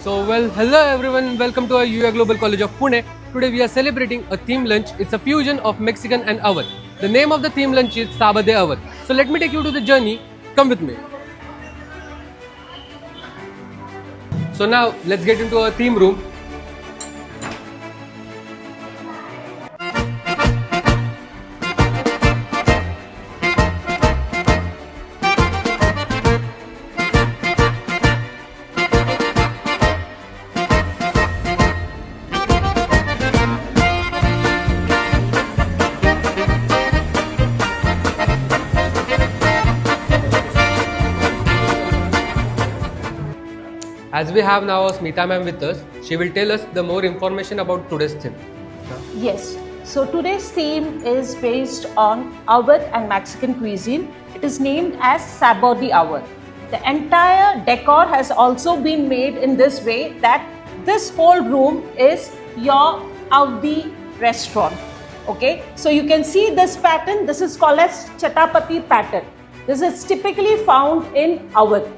Hello everyone, welcome to our UA Global College of Pune. Today we are celebrating a theme lunch. It's a fusion of Mexican and Awadh. The name of the theme lunch is Sabade Awadh. So let me take you to the journey. Come with me. So now let's get into our theme room. As we have now Smita ma'am with us, she will tell us the more information about today's theme. Yes. So today's theme is based on Awadh and Mexican cuisine. It is named as Sabor de Awadh. The entire decor has also been made in this way that this whole room is your Awadhi restaurant. Okay. So you can see this pattern. This is called as Chatapati pattern. This is typically found in Awadh.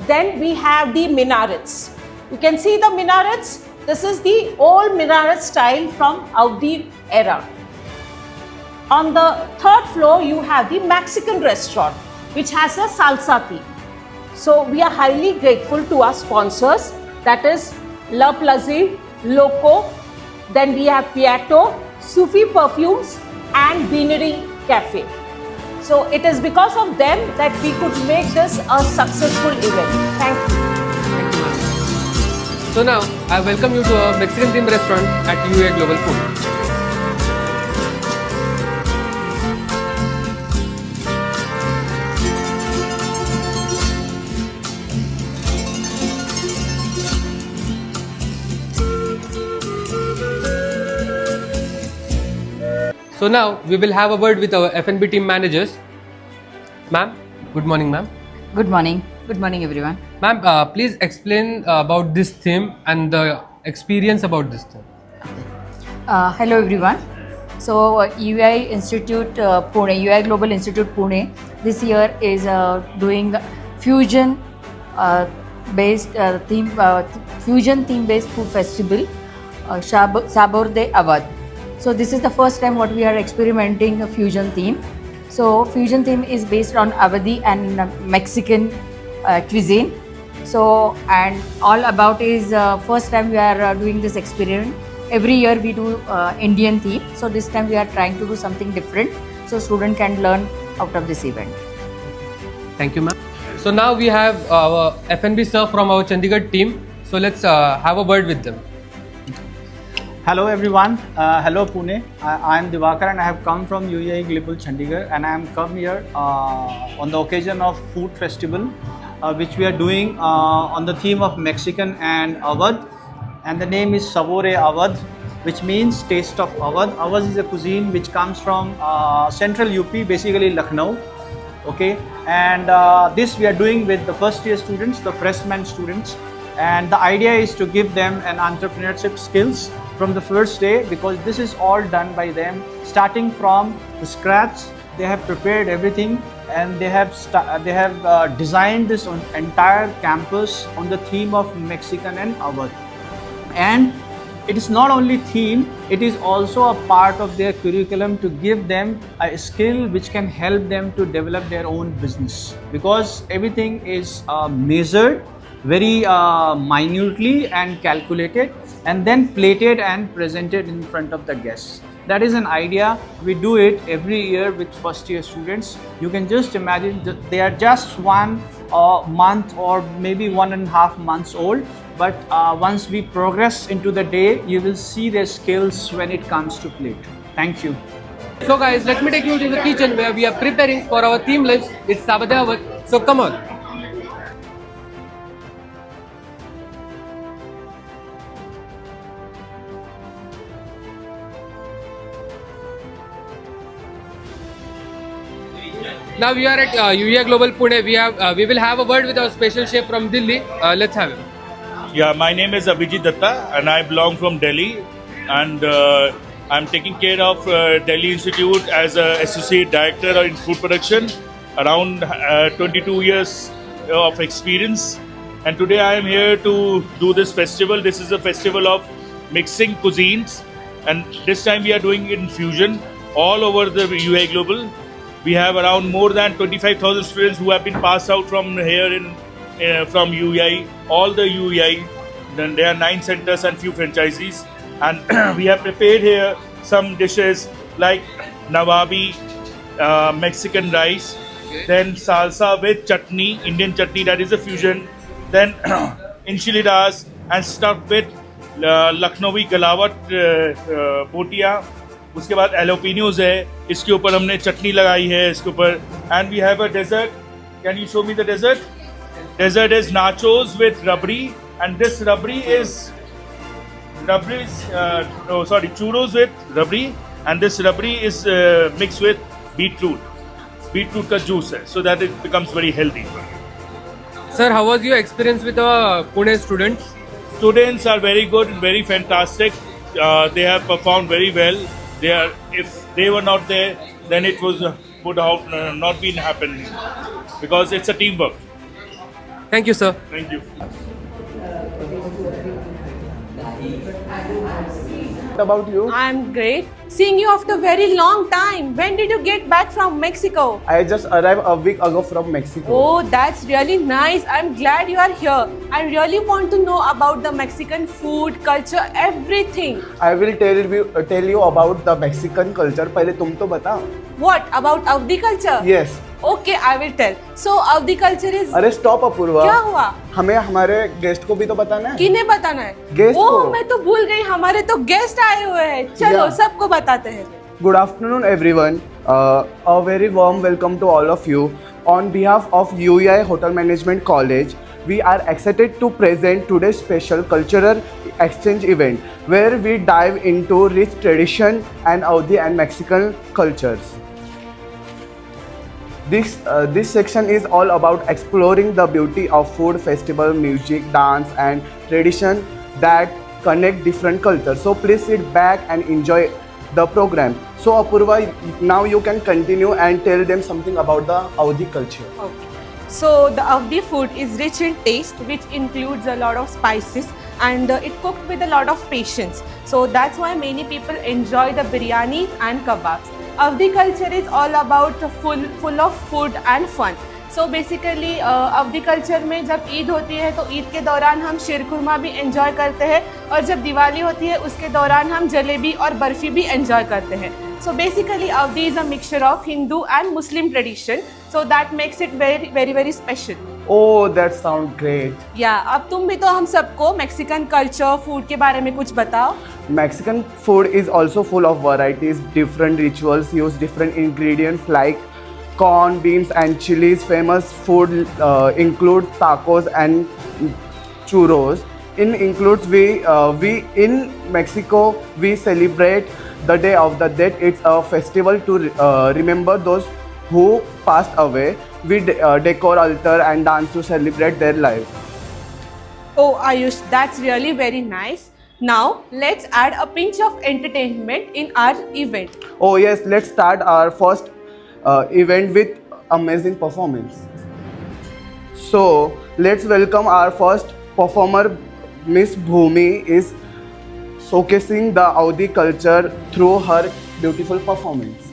Then we have the minarets. You can see the minarets. This is the old minaret style from Awadhi era. On the third floor, you have the Mexican restaurant, which has a salsa theme. So we are highly grateful to our sponsors, that is La Plaza, Loco. Then we have Piatto, Sufi Perfumes, and Beanery Cafe. So it is because of them that we could make this a successful event. Thank you. Thank you ma'am. So now I welcome you to a Mexican themed restaurant at UA Global Food. So now we will have a word with our F&B team managers. Ma'am, good morning ma'am. Good morning. Good morning, everyone. Ma'am, please explain about this theme and the experience about this theme. Hello, everyone. So, UI Institute Pune, UI Global Institute Pune, this year is doing fusion based fusion theme based food festival, Sabor de Awadh. So this is the first time what we are experimenting a fusion theme. So fusion theme is based on Awadhi and Mexican cuisine. So and all about is first time we are doing this experiment. Every year we do Indian theme. So this time we are trying to do something different so student can learn out of this event. Thank you ma'am. So now we have our F&B sir from our Chandigarh team. So let's have a word with them. Hello everyone, hello Pune. I am Divakar and I have come from UAE Global Chandigarh and I am come here on the occasion of food festival which we are doing on the theme of Mexican and Awadh, and the name is Sabore Awadh, which means taste of Awadh. Awadh is a cuisine which comes from central UP, basically Lucknow. Okay, and this we are doing with the first year students, the freshman students, and the idea is to give them an entrepreneurship skills from the first day, because this is all done by them starting from the scratch. They have prepared everything and they have designed this entire campus on the theme of Mexican and Awadh. And it is not only theme, it is also a part of their curriculum to give them a skill which can help them to develop their own business, because everything is measured very minutely and calculated and then plated and presented in front of the guests. That is an idea. We do it every year with first year students. You can just imagine that they are just 1 month or maybe 1.5 months old, but once we progress into the day, you will see their skills when it comes to plate. Thank you. So guys, let me take you to the kitchen where we are preparing for our theme lunch. It's Sabade Awadh. So come on. Now we are at UA Global Pune. We will have a word with our special chef from Delhi. Let's have him. Yeah, my name is Abhijit Datta and I belong from Delhi, and I'm taking care of Delhi Institute as an associate director in food production. Around 22 years of experience, and today I am here to do this festival. This is a festival of mixing cuisines, and this time we are doing it in fusion all over the UAE Global. We have around more than 25,000 students who have been passed out from here from UAE, all the UAE. Then there are 9 centers and few franchisees, and we have prepared here some dishes like Nawabi Mexican rice, then salsa with chutney, Indian chutney, that is a fusion, then enchiladas and stuffed with Lucknowi गलावट बोटियाँ, उसके बाद एलोपिनियोज है, इसके ऊपर हमने चटनी लगाई है इसके ऊपर, and we have a dessert. Can you show me the dessert? Dessert is nachos with rabri, and this rabri is churros with rabri, and this rabri is mixed with beetroot का juice है, so that it becomes very healthy. Sir, how was your experience with the Pune students? Students are very good and very fantastic. They have performed very well. If they were not there, then it would have not been happening, because it's a teamwork. Thank you, sir. Thank you. What about you? I'm great. Seeing you after a very long time. When did you get back from Mexico? I just arrived a week ago from Mexico. Oh, that's really nice. I'm glad you are here. I really want to know about the Mexican food, culture, everything. I will tell you about the Mexican culture. पहले तुम तो बताओ. What about Avdi culture? Yes. Okay, I will tell. So Avdi culture is. अरे stop Apoorva. क्या हुआ? हमें हमारे guest को भी तो बताना है. किन्हें बताना है? Guest ओह, को. मैं तो भूल गई. हमारे तो गेस्ट आए हुए हैं. चलो Yeah. सबको बताते हैं. Good afternoon, everyone. A very warm welcome to all of you. On behalf of UEI Hotel Management College, we are excited to present today's special cultural exchange event, where we dive into rich tradition and Audi and Mexican cultures. This section is all about exploring the beauty of food, festival, music, dance, and tradition that connect different cultures. So please sit back and enjoy the program. So Apurva, now you can continue and tell them something about the Audi culture. Okay. So the Avdi food is rich in taste, which includes a lot of spices, and it cooked with a lot of patience. So that's why many people enjoy the biryanis and kebabs. Avdi culture is all about full of food and fun. So basically Awadhi culture में जब ईद होती है तो ईद के दौरान हम शीरकुरमा भी enjoy करते हैं, और जब दिवाली होती है उसके दौरान हम जलेबी और बर्फ़ी भी एंजॉय करते हैं. So basically Avdi is a mixture of Hindu and Muslim tradition, so that makes it very very very special. Oh, that sounds great. अब तुम भी तो हम सबको मैक्सिकन कल्चर फूड के बारे में कुछ बताओ. Mexican food is also full of varieties. Different rituals use different ingredients like corn, beans, and chilies. Famous food include tacos and churros. In Mexico we celebrate the Day of the Dead. It's a festival to remember those who passed away. We decor altar and dance to celebrate their lives. Oh Ayush, that's really very nice. Now let's add a pinch of entertainment in our event. Oh yes, let's start our first event with amazing performance. So let's welcome our first performer. Miss Bhumi is showcasing the Audi culture through her beautiful performance.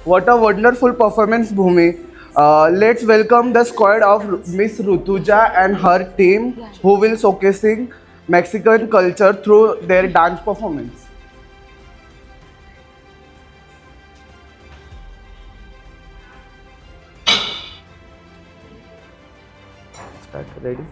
What a wonderful performance, Bhumi. Let's welcome the squad of Miss Rutuja and her team, who will showcasing Mexican culture through their dance performance. Start. Ready?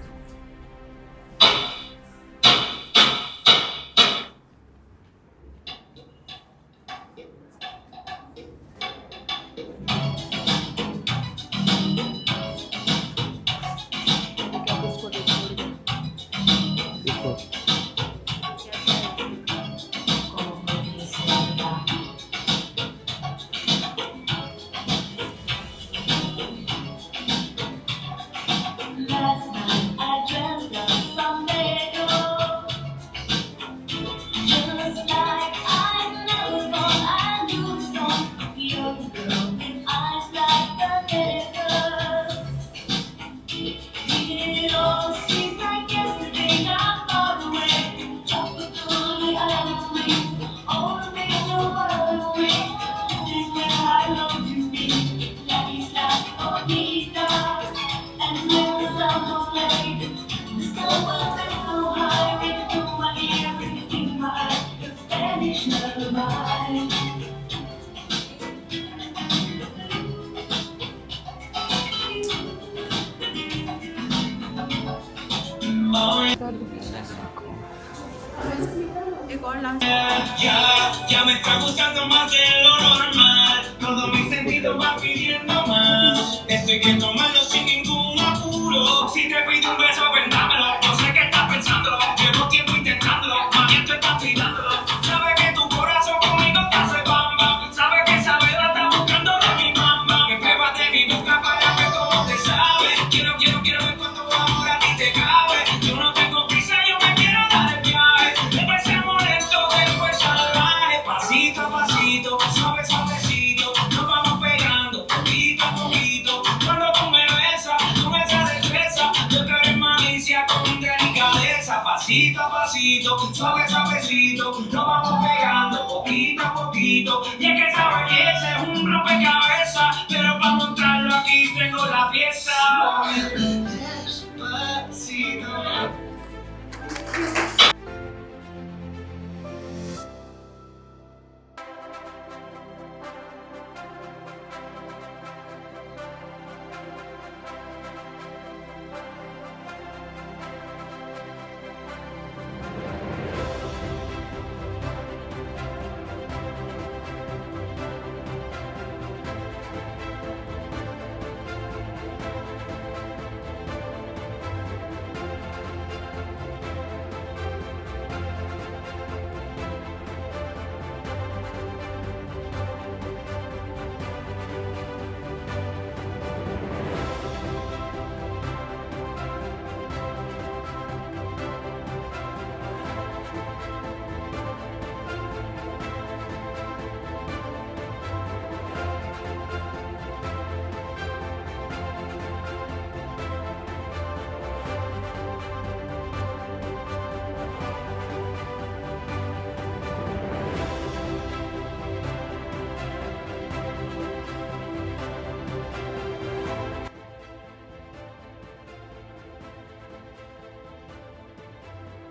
Ya me está gustando más de lo normal. Todos mis sentidos van pidiendo más. Estoy que tomarlo sin ningún apuro. Si te pido un beso, vendámelo. No sé qué estás pensándolo. Llevo tiempo intentándolo. Más tú estás pidándolo. Sabes que tu corazón conmigo te hace bamba. Sabes que esa vela está buscando de mi mamba. Me pruebas de mi boca para ver cómo te sabe. Quiero ver cuánto amor a ti te cabe. Yo no tengo prisa, yo me quiero dar el viaje. Empecemos lento, después salvaje. Pasito a pasito, suave, suavecito. Nos vamos pegando, poquito a poquito. Cuando tú me besas, con esa destreza. Yo te haré malicia con delicadeza. Pasito a pasito, suave, suavecito. Nos vamos pegando, poquito a poquito. Y es que esa belleza es un rompecabezas. Pero para montarlo aquí tengo la pieza.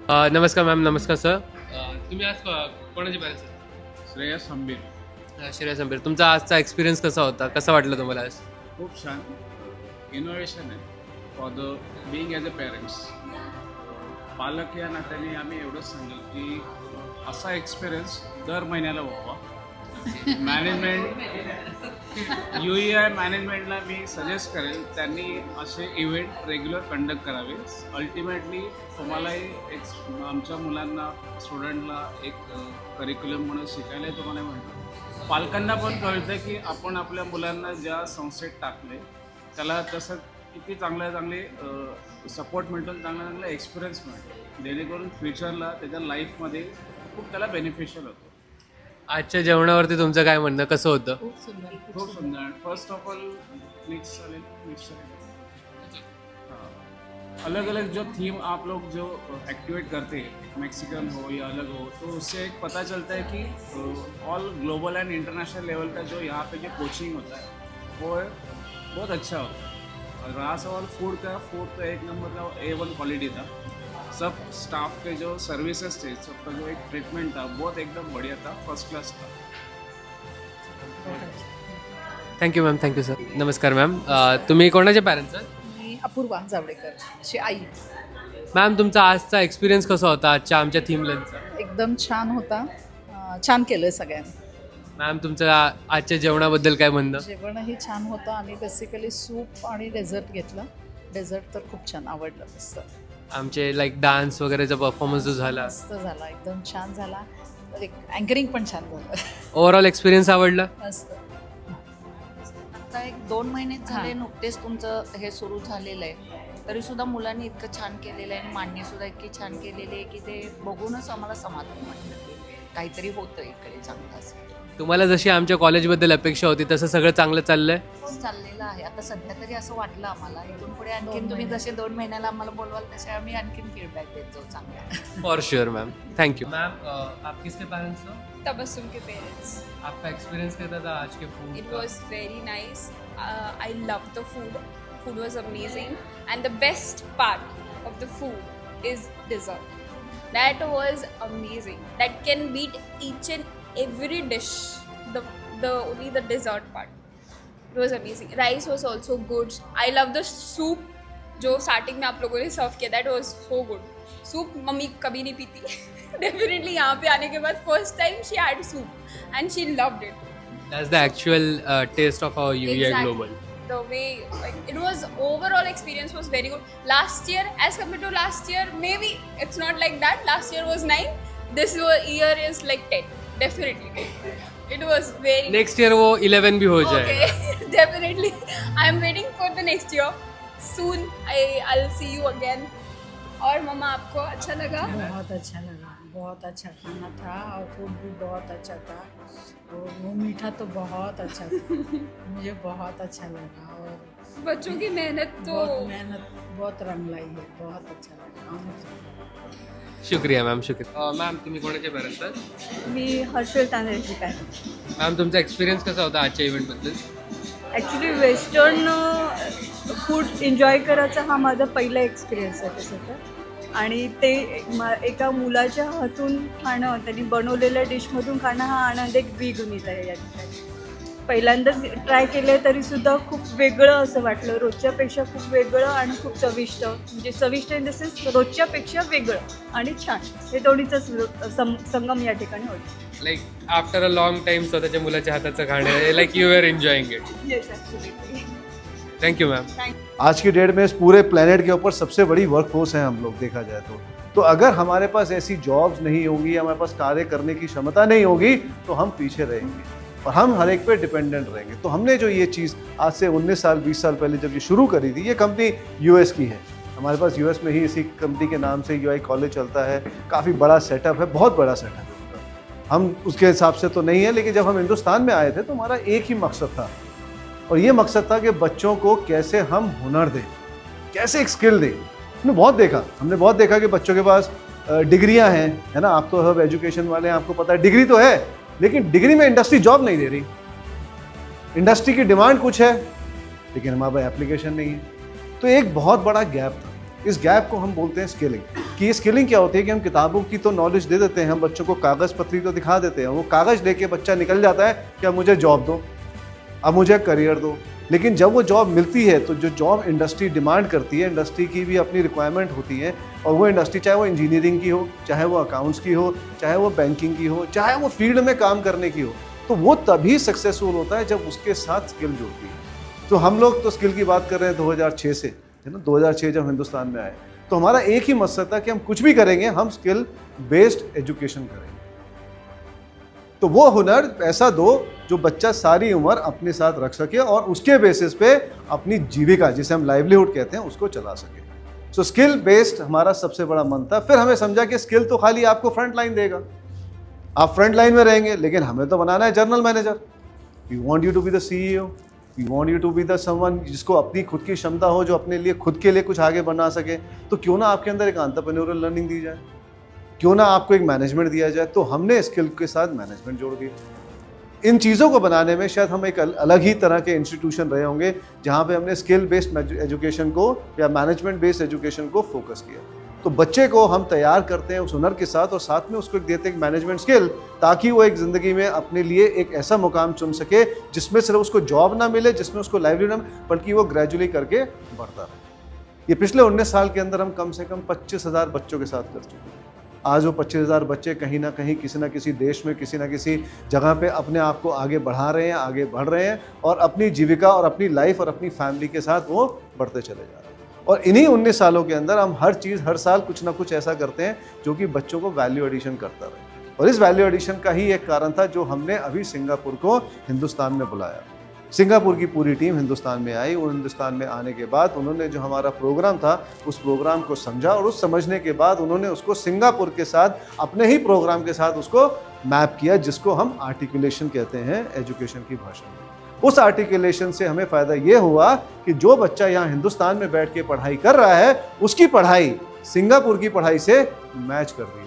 नमस्कार ma'am, नमस्कार sir. तुम्ही आज कोणाचे parents आहेत? श्रेयस हंबीर. श्रेयस अंबीर. तुमचा आजचा experience कसा होता? कसं वाटलं तुम्हाला आज? खूप छान इनोव्हेशन आहे for the being as a parents. पालक या नात्याने आम्ही एवढंच सांगेल की असा एक्सपिरियन्स दर महिन्याला व्हावा. मॅनेजमेंट UEI मॅनेजमेंटला मी सजेस्ट करेल त्यांनी असे इव्हेंट रेग्युलर कंडक्ट करावे. अल्टिमेटली तुम्हालाही एक आमच्या मुलांना स्टुडंटला एक करिक्युलम म्हणून शिकायला तुम्हाला म्हणतो. पालकांना पण कळतं की आपण आपल्या मुलांना ज्या संस्थेत टाकले त्याला तसं किती चांगले सपोर्ट मिळतो, चांगला एक्सपिरियन्स मिळतो, जेणेकरून फ्युचरला त्याच्या लाईफमध्ये खूप त्याला बेनिफिशियल होतं. आजच्या जेवणावरती तुमचं काय म्हणणं, कसं होतं? खूप सुंदर. फर्स्ट ऑफ ऑल मिक्स अलग अलग जो थीम आप लोग जो एक्टिवेट करते हैं, मैक्सिकन हो या अलग हो, तो उससे एक पता चलता है कि all global and international level का जो यहाँ पे जो कोचिंग होता है वो बहुत अच्छा होता है. और रहा सवाल फूड का, फूड तो एक नंबर का A1 क्वालिटी था. सब स्टाफ के जो सर्विसेज थे, सबका जो एक ट्रीटमेंट था बहुत एकदम बढ़िया था, फर्स्ट क्लास था. Thank you ma'am, thank you sir. नमस्कार मॅम, तुम्ही कोणाचे पॅरेंट्स आहात? मी अपूर्वा जावडेकर, अशी आई. मॅम, तुमचा आजचा एक्सपिरियन्स कसा होता आजच्या आमच्या थीम लंचचा? एकदम छान होता. छान केलं सगळ्यांनी. मॅम, तुमचं आजच्या जेवणाबद्दल काय म्हणणं? जेवणही छान होतं. आम्ही बेसिकली सूप आणि डेझर्ट घेतलं. डेझर्ट तर खूप छान आवडलं. मस्त आमचे लाईक डान्स वगैरेचा परफॉर्मन्स जो झाला, मस्त झाला, एकदम छान झाला. एक अँकरिंग पण छान झालं. ओव्हरऑल एक्सपिरियन्स आवडला? मस्त. आता 1-2 महिनेच झाले नुकतेच तुमचं हे सुरू झालेलं आहे, तरीसुद्धा मुलांनी इतकं छान केलेलं आहे आणि मांडणीसुद्धा इतकी छान केलेली आहे की ते बघूनच आम्हाला समाधान वाटलं की काहीतरी होतं इकडे चांगलं असं. तुम्हाला जशी आमच्या कॉलेजबद्दल अपेक्षा होती तसं सगळं चांगलं चाललंय? चाललेलं आहे. आता सध्या तरी असं वाटलं आम्हाला. इथून पुढे आणखीन तुम्ही जसे 2 महिन्याला आम्हाला बोलवाल तसे आम्ही आणखीन फीडबॅक देत जाऊ चांगला. For sure ma'am, thank you. Ma'am, आप किसके पेरेंट्स हो? तबस्सुम के पेरेंट्स. आपका एक्सपीरियंस कैसा था आज के food? It was very nice. I loved the food. Food was amazing, and the best part of the food is dessert. That was amazing. That can beat each and every dish. The only the dessert part. It was amazing. Rice was also good. I love the soup. जो starting में आप लोगों ने सर्व किया, that was so good. Soup mummy कभी नहीं पीती. Definitely यहाँ पे आने के बाद first time she had soup and she loved it. That's the actual taste of our UEI Exactly. Global. The way it was, overall experience was very good. Last year as compared to last year, maybe it's not like that. Last year was 9. This year is like 10. Definitely. It was very. Next year वो 11 भी हो जाएगा. Okay. Definitely. I am waiting for the next year. Soon I'll see you again. और मम्मा, आपको अच्छा लगा? बहुत अच्छा लगा. बहुत अच्छा खाना था और फूड भी बहुत अच्छा था और वो मीठा तो बहुत अच्छा था. मुझे बहुत अच्छा लगा और बच्चों की मेहनत तो बहुत रंग लाई है. बहुत अच्छा लगा. शुक्रिया मॅम, शुक्रिया. मॅम, तुम्ही कोणाचे पेरेंट्स आहात? मी हर्षल तांदळची पॅरेंट. मॅम, तुमचा एक्सपिरियन्स कसा होता आजच्या इव्हेंटबद्दल? ॲक्च्युली वेस्टर्न फूड एन्जॉय करायचा हा माझा पहिला एक्सपिरियन्स आहे तसं तर. आणि ते एका मुलाच्या हातून खाणं, त्यांनी बनवलेल्या डिशमधून खाणं हा आनंद एक द्विगुणित आहे या ठिकाणी. पहिल्यांदाच ट्राय केलं आहे तरीसुद्धा खूप वेगळं असं वाटलं. रोजच्यापेक्षा खूप वेगळं आणि खूप चविष्ट, म्हणजे चविष्ट इन द सेन्स रोजच्यापेक्षा वेगळं आणि छान, हे दोन्हीचाच संगम या ठिकाणी होतं. Like after a long time स्वतःच्या मुलाच्या हाताचं खाणं, like you are enjoying it. Yes, actually. Thank you ma'am. आज की डेट में इस पूरे प्लेनेट के ऊपर सबसे बड़ी वर्कफोर्स है हम लोग, देखा जाए तो अगर हमारे पास ऐसी जॉब्स नहीं होगी, हमारे पास कार्य करने की क्षमता नहीं होगी तो हम पीछे रहेंगे और हम हर एक पे डिपेंडेंट रहेंगे. तो हमने जो ये चीज़ आज से 19 साल 20 साल पहले जब ये शुरू करी थी, ये कंपनी US की है. हमारे पास US में ही इसी कंपनी के नाम से UI कॉलेज चलता है. काफ़ी बड़ा सेटअप है, बहुत बड़ा सेटअप है. हम उसके हिसाब से तो नहीं है, लेकिन जब हम हिंदुस्तान में आए थे तो हमारा एक ही मकसद था और ये मकसद था कि बच्चों को कैसे हम हुनर दें, कैसे एक स्किल दें. हमने बहुत देखा कि बच्चों के पास डिग्रियां हैं, है ना. आप तो सब एजुकेशन वाले हैं, आपको पता है डिग्री तो है, लेकिन डिग्री में इंडस्ट्री जॉब नहीं दे रही. इंडस्ट्री की डिमांड कुछ है लेकिन हमारे पास एप्लीकेशन नहीं है. तो एक बहुत बड़ा गैप था. इस गैप को हम बोलते हैं स्किलिंग। कि ये स्किलिंग क्या होती है कि हम किताबों की तो नॉलेज दे देते हैं, हम बच्चों को कागज़ पत्री तो दिखा देते हैं, वो कागज़ लेके बच्चा निकल जाता है कि अब मुझे जॉब दो, अब मुझे करियर दो। लेकिन जब वो जॉब मिलती है तो जो जॉब इंडस्ट्री डिमांड करती है, इंडस्ट्री की भी अपनी रिक्वायरमेंट होती है, और वो इंडस्ट्री चाहे वो इंजीनियरिंग की हो, चाहे वो अकाउंट्स की हो, चाहे वो बैंकिंग की हो, चाहे वो फील्ड में काम करने की हो, तो वो तभी सक्सेसफुल होता है जब उसके साथ स्किल जुड़ती है। तो हम लोग तो स्किल की बात कर रहे हैं 2006 से, है ना। 2006 जब हिंदुस्तान में आए तो हमारा एक ही मकसद था कि हम कुछ भी करेंगे, हम स्किल बेस्ड एजुकेशन करेंगे। तो वो हुनर ऐसा दो जो बच्चा सारी उम्र अपने साथ रख सके और उसके बेसिस पे अपनी जीविका, जिसे हम लाइवलीहुड कहते हैं, उसको चला सके। सो स्किल बेस्ड हमारा सबसे बड़ा मन था। फिर हमें समझा कि स्किल तो खाली आपको फ्रंट लाइन देगा, आप फ्रंट लाइन में रहेंगे, लेकिन हमें तो बनाना है general manager. We want you to be the CEO, we want you to be the someone जिसको अपनी खुद की क्षमता हो, जो अपने लिए खुद के लिए कुछ आगे बढ़ा सके। तो क्यों ना आपके अंदर एक एंटरप्रेन्योरियल लर्निंग दी जाए, क्यों ना आपको एक मैनेजमेंट दिया जाए। तो हमने स्किल के साथ मैनेजमेंट जोड़ दिया। इन चीज़ों को बनाने में शायद हम एक अलग ही तरह के इंस्टीट्यूशन रहे होंगे, जहाँ पे हमने स्किल बेस्ड एजुकेशन को या मैनेजमेंट बेस्ड एजुकेशन को फोकस किया। तो बच्चे को हम तैयार करते हैं उस हुनर के साथ, और साथ में उसको देते हैं मैनेजमेंट स्किल, ताकि वो एक ज़िंदगी में अपने लिए एक ऐसा मुकाम चुन सके जिसमें सिर्फ उसको जॉब ना मिले, जिसमें उसको लाइवलीहुड ना, बल्कि वो ग्रेजुअली करके बढ़ता रहे। ये पिछले 19 साल के अंदर हम कम से कम 25,000 बच्चों के साथ कर चुके हैं। आज वो 25,000 बच्चे कहीं ना कहीं किसी ना किसी देश में किसी ना किसी जगह पे अपने आप को आगे बढ़ा रहे हैं, आगे बढ़ रहे हैं, और अपनी जीविका और अपनी लाइफ और अपनी फैमिली के साथ वो बढ़ते चले जा रहे हैं। और इन्हीं 19 सालों के अंदर हम हर चीज़ हर साल कुछ ना कुछ ऐसा करते हैं जो कि बच्चों को वैल्यू एडिशन करता रहे। और इस वैल्यू एडिशन का ही एक कारण था जो हमने अभी सिंगापुर को हिंदुस्तान में बुलाया। सिंगापुर की पूरी टीम हिंदुस्तान में आई, और हिंदुस्तान में आने के बाद उन्होंने जो हमारा प्रोग्राम था उस प्रोग्राम को समझा, और उस समझने के बाद उन्होंने उसको सिंगापुर के साथ अपने ही प्रोग्राम के साथ उसको मैप किया, जिसको हम आर्टिकुलेशन कहते हैं एजुकेशन की भाषा में। उस आर्टिकुलेशन से हमें फ़ायदा ये हुआ कि जो बच्चा यहाँ हिंदुस्तान में बैठ के पढ़ाई कर रहा है, उसकी पढ़ाई सिंगापुर की पढ़ाई से मैच कर रही है।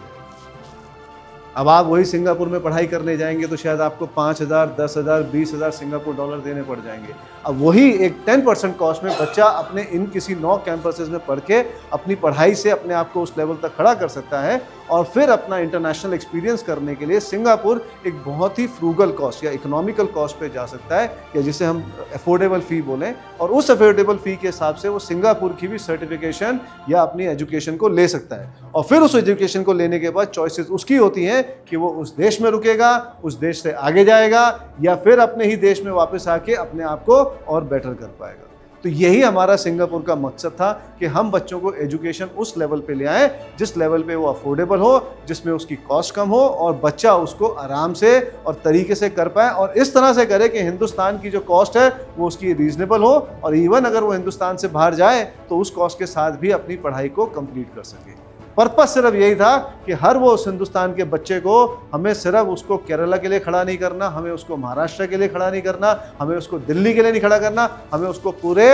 अब आप वही सिंगापुर में पढ़ाई करने जाएंगे तो शायद आपको 5,000, 10,000, 20,000 सिंगापुर डॉलर देने पड़ जाएंगे। अब वही एक 10% कॉस्ट में बच्चा अपने इन किसी 9 कैंपसेस में पढ़ के अपनी पढ़ाई से अपने आप को उस लेवल तक खड़ा कर सकता है, और फिर अपना इंटरनेशनल एक्सपीरियंस करने के लिए सिंगापुर एक बहुत ही फ्रूगल कॉस्ट या इकोनॉमिकल कॉस्ट पे जा सकता है, या जिसे हम अफोर्डेबल फ़ी बोलें। और उस अफोर्डेबल फ़ी के हिसाब से वो सिंगापुर की भी सर्टिफिकेशन या अपनी एजुकेशन को ले सकता है। और फिर उस एजुकेशन को लेने के बाद चॉइसेस उसकी होती हैं कि वो उस देश में रुकेगा, उस देश से आगे जाएगा, या फिर अपने ही देश में वापस आके अपने आप को और बेटर कर पाएगा। तो यही हमारा सिंगापुर का मकसद था कि हम बच्चों को एजुकेशन उस लेवल पे ले आए जिस लेवल पे वो अफोर्डेबल हो, जिसमें उसकी कॉस्ट कम हो, और बच्चा उसको आराम से और तरीके से कर पाए, और इस तरह से करे कि हिंदुस्तान की जो कॉस्ट है वो उसकी रीजनेबल हो, और इवन अगर वो हिंदुस्तान से बाहर जाए तो उस कॉस्ट के साथ भी अपनी पढ़ाई को कंप्लीट कर सके। पर्पस सिर्फ यही था कि हर वो उस हिंदुस्तान के बच्चे को, हमें सिर्फ उसको केरला के लिए खड़ा नहीं करना, हमें उसको महाराष्ट्र के लिए खड़ा नहीं करना, हमें उसको दिल्ली के लिए नहीं खड़ा करना, हमें उसको पूरे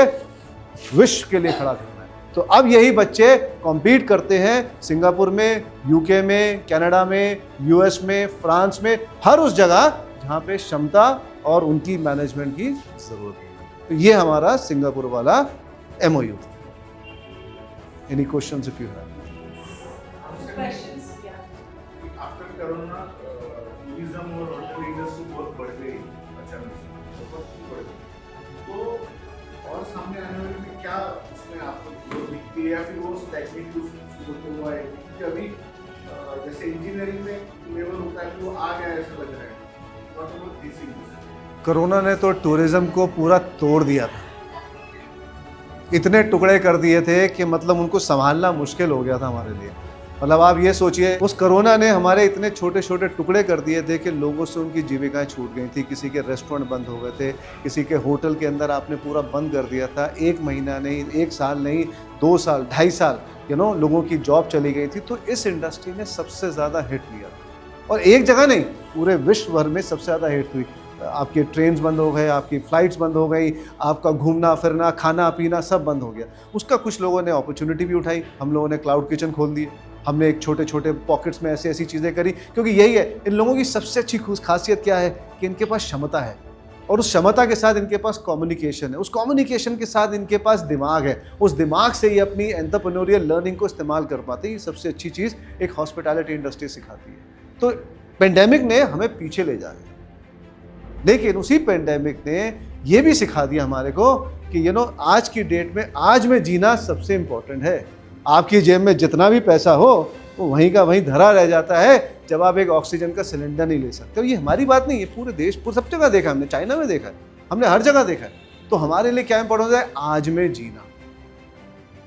विश्व के लिए खड़ा करना है। तो अब यही बच्चे कॉम्पीट करते हैं सिंगापुर में, यूके में, कनाडा में, यूएस में, फ्रांस में, हर उस जगह जहाँ पे क्षमता और उनकी मैनेजमेंट की ज़रूरत है। तो ये हमारा सिंगापुर वाला MOU। Any questions if you have? After corona tourism और होटल इंडस्ट्री बहुत बढ़ गई अचानक से, बहुत बढ़ गई। तो और सामने आने वाले में क्या उसमें आपको दिखती है, या फिर वो टेक्निक होते हुआ है कि अभी जैसे इंजीनियरिंग में लेवल होता है कि वो आ गया ऐसा लग रहा है, कोरोना ने तो टूरिज्म को पूरा तोड़ दिया था। इतने टुकड़े कर दिए थे कि मतलब उनको संभालना मुश्किल हो गया था हमारे लिए। मतलब आप ये सोचिए, उस कोरोना ने हमारे इतने छोटे छोटे टुकड़े कर दिए थे कि लोगों से उनकी जीविकाएं छूट गई थी। किसी के रेस्टोरेंट बंद हो गए थे, किसी के होटल के अंदर आपने पूरा बंद कर दिया था। 1 महीना नहीं, 1 साल नहीं, 2 साल, 2.5 साल लोगों की जॉब चली गई थी। तो इस इंडस्ट्री ने सबसे ज़्यादा हिट लिया, और एक जगह नहीं, पूरे विश्व भर में सबसे ज़्यादा हिट हुई। आपके ट्रेन्स बंद हो गए, आपकी फ़्लाइट्स बंद हो गई, आपका घूमना फिरना, खाना पीना सब बंद हो गया। उसका कुछ लोगों ने अपॉर्चुनिटी भी उठाई। हम लोगों ने क्लाउड किचन खोल दिए, हमने एक छोटे छोटे पॉकेट्स में ऐसी ऐसी चीज़ें करी, क्योंकि यही है इन लोगों की सबसे अच्छी खासियत क्या है कि इनके पास क्षमता है। और उस क्षमता के साथ इनके पास कम्युनिकेशन है, उस कम्युनिकेशन के साथ इनके पास दिमाग है, उस दिमाग से ये अपनी एंटरप्रेन्योरियल लर्निंग को इस्तेमाल कर पाते हैं। ये सबसे अच्छी चीज़ एक हॉस्पिटैलिटी इंडस्ट्री सिखाती है। तो पेंडेमिक ने हमें पीछे ले जाया, लेकिन उसी पेंडेमिक ने ये भी सिखा दिया हमारे को कि आज की डेट में आज में जीना सबसे इम्पोर्टेंट है। आपकी जेब में जितना भी पैसा हो वो वहीं का वहीं धरा रह जाता है जब आप एक ऑक्सीजन का सिलेंडर नहीं ले सकते। और ये हमारी बात नहीं, ये पूरे देश पूरे सब जगह देखा, हमने चाइना में देखा है, हमने हर जगह देखा है। तो हमारे लिए क्या इम्पोर्टेंट है? आज में जीना।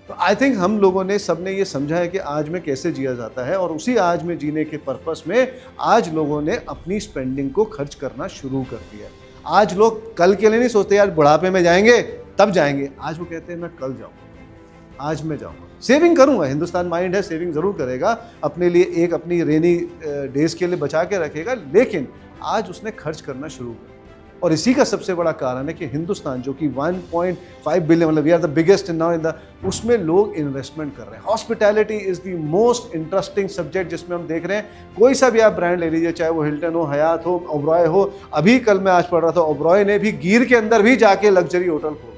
तो आई थिंक हम लोगों ने सबने ये समझा है कि आज में कैसे जिया जाता है, और उसी आज में जीने के पर्पस में आज लोगों ने अपनी स्पेंडिंग को खर्च करना शुरू कर दिया। आज लोग कल के लिए नहीं सोचते यार बुढ़ापे में जाएंगे तब जाएंगे, आज वो कहते हैं मैं कल जाऊँगा, आज मैं जाऊँगा, सेविंग करूँगा। हिंदुस्तान माइंड है, सेविंग ज़रूर करेगा, अपने लिए एक अपनी रेनी डेज के लिए बचा के रखेगा, लेकिन आज उसने खर्च करना शुरू कर। और इसी का सबसे बड़ा कारण है कि हिंदुस्तान जो कि 1.5 बिलियन, मतलब we are the biggest now in the, उसमें लोग इन्वेस्टमेंट कर रहे हैं। Hospitality is the most interesting subject जिसमें हम देख रहे हैं। कोई सा भी आप ब्रांड ले लीजिए, चाहे वो हिल्टन हो, हयात हो, ओबरॉय हो। अभी कल मैं आज पढ़ रहा था, ओबरॉय ने भी गिर के अंदर भी जाके लग्जरी होटल खोल रहा है।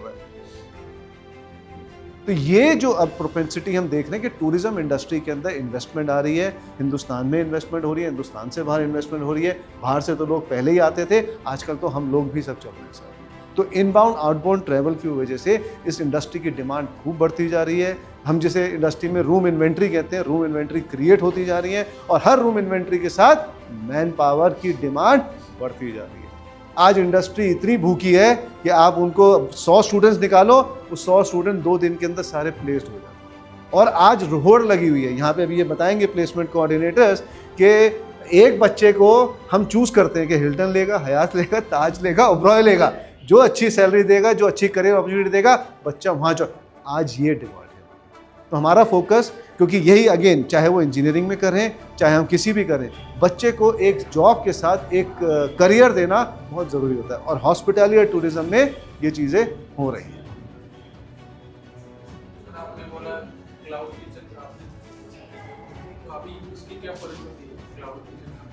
तो ये जो अब प्रोपेंसिटी हम देख रहे हैं कि टूरिज्म इंडस्ट्री के अंदर इन्वेस्टमेंट आ रही है, हिंदुस्तान में इन्वेस्टमेंट हो रही है, हिंदुस्तान से बाहर इन्वेस्टमेंट हो रही है। बाहर से तो लोग पहले ही आते थे, आजकल तो हम लोग भी सब चल रहे हैं सर। तो इनबाउंड आउटबाउंड ट्रैवल की वजह से इस इंडस्ट्री की डिमांड खूब बढ़ती जा रही है। हम जिसे इंडस्ट्री में रूम इन्वेंट्री कहते हैं, रूम इन्वेंट्री क्रिएट होती जा रही है, और हर रूम इन्वेंट्री के साथ मैन पावर की डिमांड बढ़ती जा रही है। आज इंडस्ट्री इतनी भूखी है कि आप उनको 100 स्टूडेंट्स निकालो, उस 100 स्टूडेंट 2 दिन के अंदर सारे प्लेस्ड हो जाते। और आज होड़ लगी हुई है यहाँ पे, अभी ये बताएंगे प्लेसमेंट कोऑर्डिनेटर्स कि एक बच्चे को हम चूज करते हैं कि हिल्टन लेगा, हयात लेगा, ताज लेगा, ओबरॉय लेगा, जो अच्छी सैलरी देगा, जो अच्छी करियर अपॉर्चुनिटी देगा, बच्चा वहाँ जो आज ये डिमांड है। तो हमारा फोकस, क्योंकि यही अगेन चाहे वो इंजीनियरिंग में करें, चाहे हम किसी भी करें, बच्चे को एक जॉब के साथ एक करियर देना बहुत ज़रूरी होता है। और हॉस्पिटैलिटी और टूरिज्म में ये चीज़ें हो रही हैं। आपने बोला क्लाउड किचन, तो अभी उसकी क्या परिस्थिति है? क्लाउड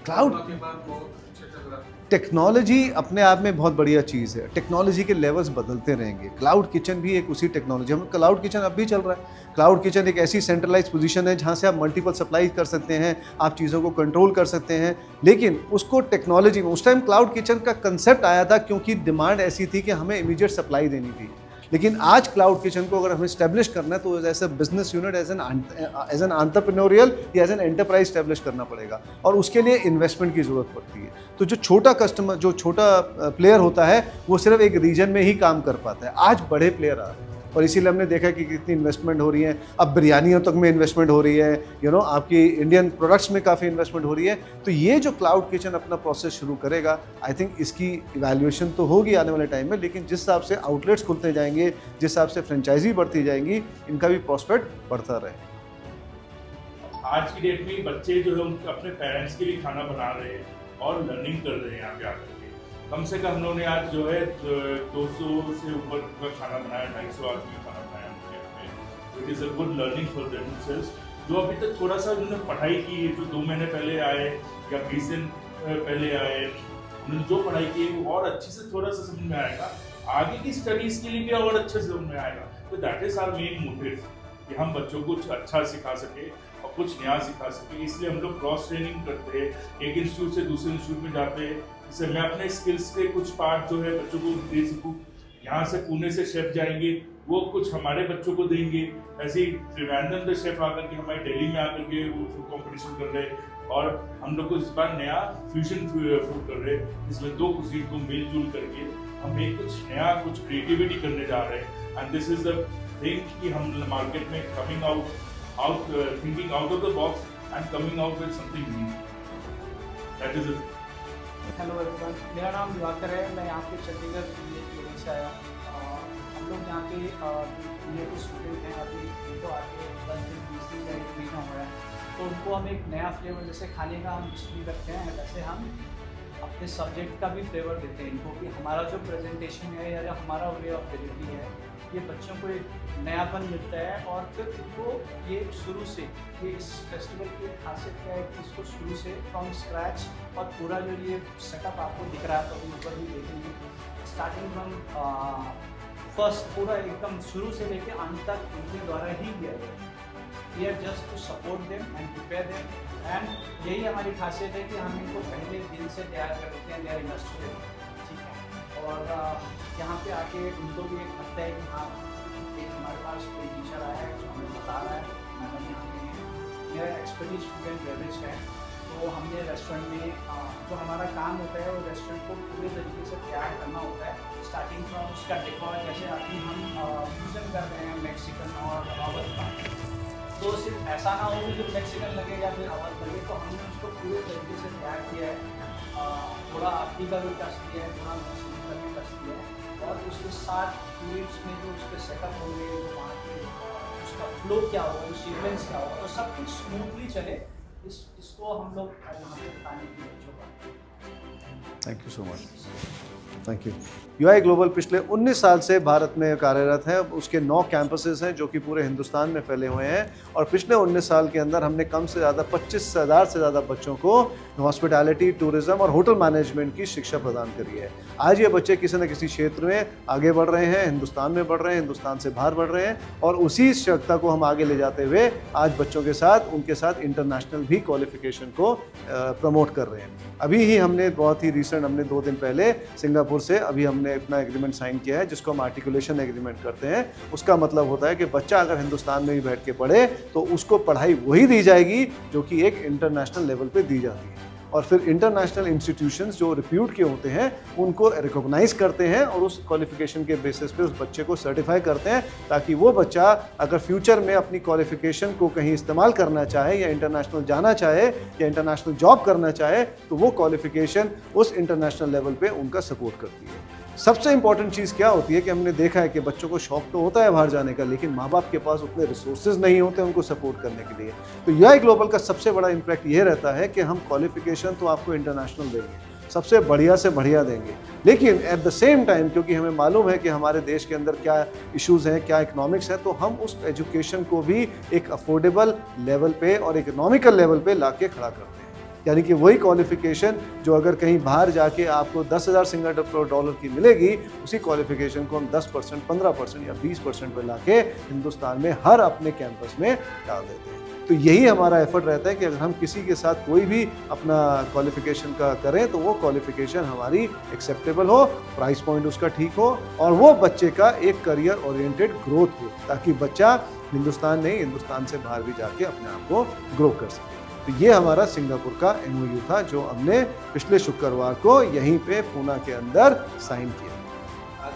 क्लाउड के बाद बहुत अच्छा चल रहा है। टेक्नोलॉजी अपने आप में बहुत बढ़िया चीज़ है। टेक्नोलॉजी के लेवल्स बदलते रहेंगे। क्लाउड किचन भी एक उसी टेक्नोलॉजी, हम क्लाउड किचन अब भी चल रहा है। क्लाउड किचन एक ऐसी सेंट्रलाइज पोजीशन है जहाँ से आप मल्टीपल सप्लाई कर सकते हैं, आप चीज़ों को कंट्रोल कर सकते हैं। लेकिन उसको टेक्नोलॉजी में उस टाइम क्लाउड किचन का कंसेप्ट आया था क्योंकि डिमांड ऐसी थी कि हमें इमीडिएट सप्लाई देनी थी। लेकिन आज क्लाउड किचन को अगर हमें स्टैब्लिश करना है तो as a business unit, as an entrepreneurial या एज एन एंटरप्राइज स्टैब्लिश करना पड़ेगा, और उसके लिए इन्वेस्टमेंट की ज़रूरत पड़ती है। तो जो छोटा कस्टमर, जो छोटा प्लेयर होता है, वो सिर्फ एक रीजन में ही काम कर पाता है। आज बड़े प्लेयर आ रहे हैं, और इसीलिए हमने देखा कि कितनी इन्वेस्टमेंट हो रही है। अब बिरयानियों तक में इन्वेस्टमेंट हो रही है, आपकी इंडियन प्रोडक्ट्स में काफ़ी इन्वेस्टमेंट हो रही है। तो ये जो क्लाउड किचन अपना प्रोसेस शुरू करेगा, आई थिंक इसकी इवैल्यूएशन तो होगी आने वाले टाइम में, लेकिन जिस हिसाब से आउटलेट्स खुलते जाएंगे, जिस हिसाब से फ्रेंचाइजी बढ़ती जाएंगी, इनका भी प्रॉस्पेक्ट बढ़ता रहे। आज की डेट में बच्चे जो है उनके अपने पेरेंट्स के लिए खाना बना रहे हैं और लर्निंग कर रहे हैं यहाँ पे आकर के। कम से कम हम लोगों ने आज जो है 200 से ऊपर का खाना बनाया, 250 आदमी का खाना बनाया उनके यहाँ पे। It is a good learning for themselves. जो अभी तक थोड़ा सा उन्होंने पढ़ाई की है, जो 2 महीने पहले आए या 20 दिन पहले आए, उन्होंने जो पढ़ाई की है वो और अच्छे से थोड़ा सा समझ में आएगा। आगे की स्टडीज़ के लिए भी और अच्छे से समझ में आएगा। तो that is our main motive कि हम बच्चों को कुछ अच्छा सिखा सके और कुछ नया सिखा सके। इसलिए हम लोग क्रॉस ट्रेनिंग करते हैं, एक इंस्टीट्यूट से दूसरे इंस्टीट्यूट में जाते हैं, जिससे मैं अपने स्किल्स के कुछ पार्ट जो है बच्चों को दे सकूँ। यहाँ से पुणे से शेफ जाएंगे, वो कुछ हमारे बच्चों को देंगे। ऐसे ही त्रिवेंद्रम से शेफ आकर के हमारे दिल्ली में आकर के वो फूड कॉम्पिटिशन कर रहे हैं, और हम लोग को इस बार नया फ्यूजन फूड कर रहे हैं, जिसमें 2 कुजीन को मिलजुल करके हम एक कुछ नया, कुछ क्रिएटिविटी करने जा रहे हैं। And this is the thing कि हम मार्केट में coming out thinking out of the box and coming out with something new. That is it. Hello everyone, मेरा नाम दिवाकर है। मैं यहाँ पे चंडीगढ़ यूनिवर्सिटी से आया। हम लोग यहाँ पे रिलेटिव स्टूडेंट हैं, अभी इनको आके 10 दिन 20 दिन का एक महीना हुआ है। तो उनको हम एक नया फ्लेवर, जैसे खाने का हम भी करते हैं, वैसे हम अपने सब्जेक्ट का भी फ्लेवर देते हैं इनको, कि हमारा जो प्रेजेंटेशन है या हमारा वे ऑफ डिलीवरी है ये बच्चों को एक नयापन मिलता है और फिर उनको ये शुरू से ये इस फेस्टिवल की खासियत क्या है कि इसको शुरू से फ्रॉम स्क्रैच और पूरा जो ये सेटअप आपको दिख रहा है तो ऊपर भी देखेंगे स्टार्टिंग फ्रॉम फर्स्ट पूरा एकदम शुरू से लेके अंत तक उनके द्वारा ही किया गया। We are just to support them and prepare them and यही हमारी खासियत है कि हम इनको पहले दिन से तैयार कर देते हैं देयर इंडस्ट्री, ठीक है। और यहाँ पे आके उनको भी एक लगता है कि हाँ एक हमारे पास कोई टीचर आया है जो हमें बता रहा है। मैडम यहाँ पे मेरा एक्सपर्टीज फूड एंड बेवरेज का है, तो हमने रेस्टोरेंट में जो हमारा काम होता है वो रेस्टोरेंट को पूरे तरीके से तैयार करना होता है, स्टार्टिंग फ्रॉम उसका डेकोर। जैसे अभी हम फ्यूजन कर रहे हैं मैक्सिकन और अवध का, तो सिर्फ ऐसा ना हो कि जो मैक्सिकन लगे या फिर अवध लगे, तो हमने उसको पूरे तरीके से तैयार किया है। थोड़ा अफ्री का भी टच दिया है, थोड़ा मसूरी का भी टच दिया है और उसके साथ प्लेट्स में जो उसके सेटअप होंगे, वहाँ के उसका फ्लो क्या होगा, सीक्वेंस क्या होगा, तो सब कुछ स्मूथली चले इसको हम लोग यहाँ पे बताने की बच्चों का। Thank you so much, thank you. UI global पिछले 19 साल से भारत में कार्यरत है। उसके 9 कैंपसेस हैं जो कि पूरे हिंदुस्तान में फैले हुए हैं और पिछले 19 साल के अंदर हमने कम से ज़्यादा 25,000 से ज़्यादा बच्चों को हॉस्पिटैलिटी, टूरिज्म और होटल मैनेजमेंट की शिक्षा प्रदान करी है। आज ये बच्चे किसी न किसी क्षेत्र में आगे बढ़ रहे हैं, हिंदुस्तान में बढ़ रहे हैं, हिंदुस्तान से बाहर बढ़ रहे हैं और उसी क्षमता को हम आगे ले जाते हुए आज बच्चों के साथ उनके साथ इंटरनेशनल भी क्वालिफिकेशन को प्रमोट कर रहे हैं। अभी ही हमने बहुत ही रिसेंट हमने 2 दिन पहले सिंगापुर से अभी हमने अपना एग्रीमेंट साइन किया है जिसको हम आर्टिकुलेशन एग्रीमेंट करते हैं। उसका मतलब होता है कि बच्चा अगर हिंदुस्तान में भी बैठ के पढ़े तो उसको पढ़ाई वही दी जाएगी जो कि एक इंटरनेशनल लेवल पे दी जाती है और फिर इंटरनेशनल इंस्टीट्यूशंस जो रिप्यूट के होते हैं उनको रिकॉग्नाइज करते हैं और उस क्वालिफिकेशन के बेसिस पे उस बच्चे को सर्टिफाई करते हैं ताकि वो बच्चा अगर फ्यूचर में अपनी क्वालिफिकेशन को कहीं इस्तेमाल करना चाहे या इंटरनेशनल जाना चाहे या इंटरनेशनल जॉब करना चाहे तो वो क्वालिफिकेशन उस इंटरनेशनल लेवल पे उनका सपोर्ट करती है। सबसे इंपॉर्टेंट चीज़ क्या होती है कि हमने देखा है कि बच्चों को शौक तो होता है बाहर जाने का, लेकिन माँ बाप के पास उतने रिसोर्सेज नहीं होते उनको सपोर्ट करने के लिए। तो यूआई ग्लोबल का सबसे बड़ा इम्पैक्ट ये रहता है कि हम क्वालिफिकेशन तो आपको इंटरनेशनल देंगे, सबसे बढ़िया से बढ़िया देंगे, लेकिन एट द सेम टाइम क्योंकि हमें मालूम है कि हमारे देश के अंदर क्या इश्यूज़ हैं, क्या इकोनॉमिक्स है, तो हम उस एजुकेशन को भी एक अफोर्डेबल लेवल पे और इकोनॉमिकल लेवल पे ला के खड़ा करते हैं। यानी कि वही क्वालिफिकेशन जो अगर कहीं बाहर जाके आपको 10,000 सिंगापुर डॉलर की मिलेगी, उसी क्वालिफिकेशन को हम 10%, 15% या 20% पे लाके हिंदुस्तान में हर अपने कैंपस में डाल देते हैं। तो यही हमारा एफर्ट रहता है कि अगर हम किसी के साथ कोई भी अपना क्वालिफिकेशन का करें तो वो क्वालिफिकेशन हमारी एक्सेप्टेबल हो, प्राइस पॉइंट उसका ठीक हो और वो बच्चे का एक करियर ओरिएंटेड ग्रोथ हो ताकि बच्चा हिंदुस्तान नहीं हिंदुस्तान से बाहर भी जाके अपने आप को ग्रो कर सके। तो ये हमारा सिंगापुर का MOU था जो हमने पिछले शुक्रवार को यहीं पे पूना के अंदर साइन किया।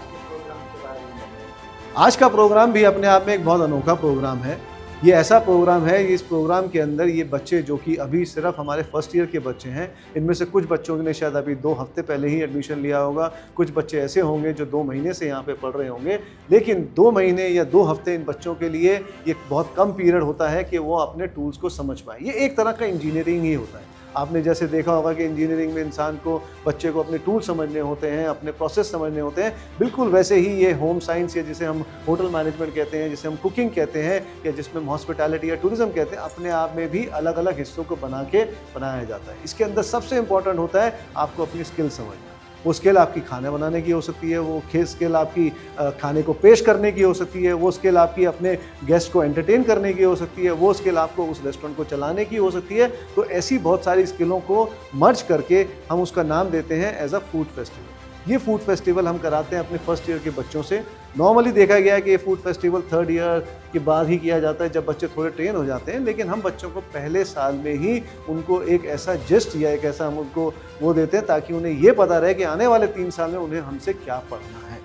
आज का प्रोग्राम भी अपने आप में एक बहुत अनोखा प्रोग्राम है। ये ऐसा प्रोग्राम है, इस प्रोग्राम के अंदर ये बच्चे जो कि अभी सिर्फ हमारे फर्स्ट ईयर के बच्चे हैं, इनमें से कुछ बच्चों ने शायद अभी 2 हफ्ते पहले ही एडमिशन लिया होगा, कुछ बच्चे ऐसे होंगे जो 2 महीने से यहाँ पे पढ़ रहे होंगे, लेकिन 2 महीने या 2 हफ्ते इन बच्चों के लिए ये बहुत कम पीरियड होता है कि वो अपने टूल्स को समझ पाए। ये एक तरह का इंजीनियरिंग ही होता है। आपने जैसे देखा होगा कि इंजीनियरिंग में इंसान को बच्चे को अपने टूल समझने होते हैं, अपने प्रोसेस समझने होते हैं, बिल्कुल वैसे ही ये होम साइंस या जिसे हम होटल मैनेजमेंट कहते हैं, जिसे हम कुकिंग कहते हैं या जिसमें हम हॉस्पिटैलिटी या टूरिज्म कहते हैं, अपने आप में भी अलग अलग हिस्सों को बना के बनाया जाता है। इसके अंदर सबसे इंपॉर्टेंट होता है आपको अपनी स्किल समझना। वो स्किल आपकी खाना बनाने की हो सकती है, वो स्किल आपकी खाने को पेश करने की हो सकती है, वो स्किल आपकी अपने गेस्ट को एंटरटेन करने की हो सकती है, वो स्किल आपको उस रेस्टोरेंट को चलाने की हो सकती है। तो ऐसी बहुत सारी स्किलों को मर्ज करके हम उसका नाम देते हैं एज अ फूड फेस्टिवल। ये फूड फेस्टिवल हम कराते हैं अपने फर्स्ट ईयर के बच्चों से। नॉर्मली देखा गया है कि ये फूड फेस्टिवल 3rd ईयर के बाद ही किया जाता है जब बच्चे थोड़े ट्रेन हो जाते हैं, लेकिन हम बच्चों को पहले साल में ही उनको एक ऐसा जेस्ट या एक ऐसा हम उनको वो देते हैं ताकि उन्हें ये पता रहे कि आने वाले 3 साल में उन्हें हमसे क्या पढ़ना है।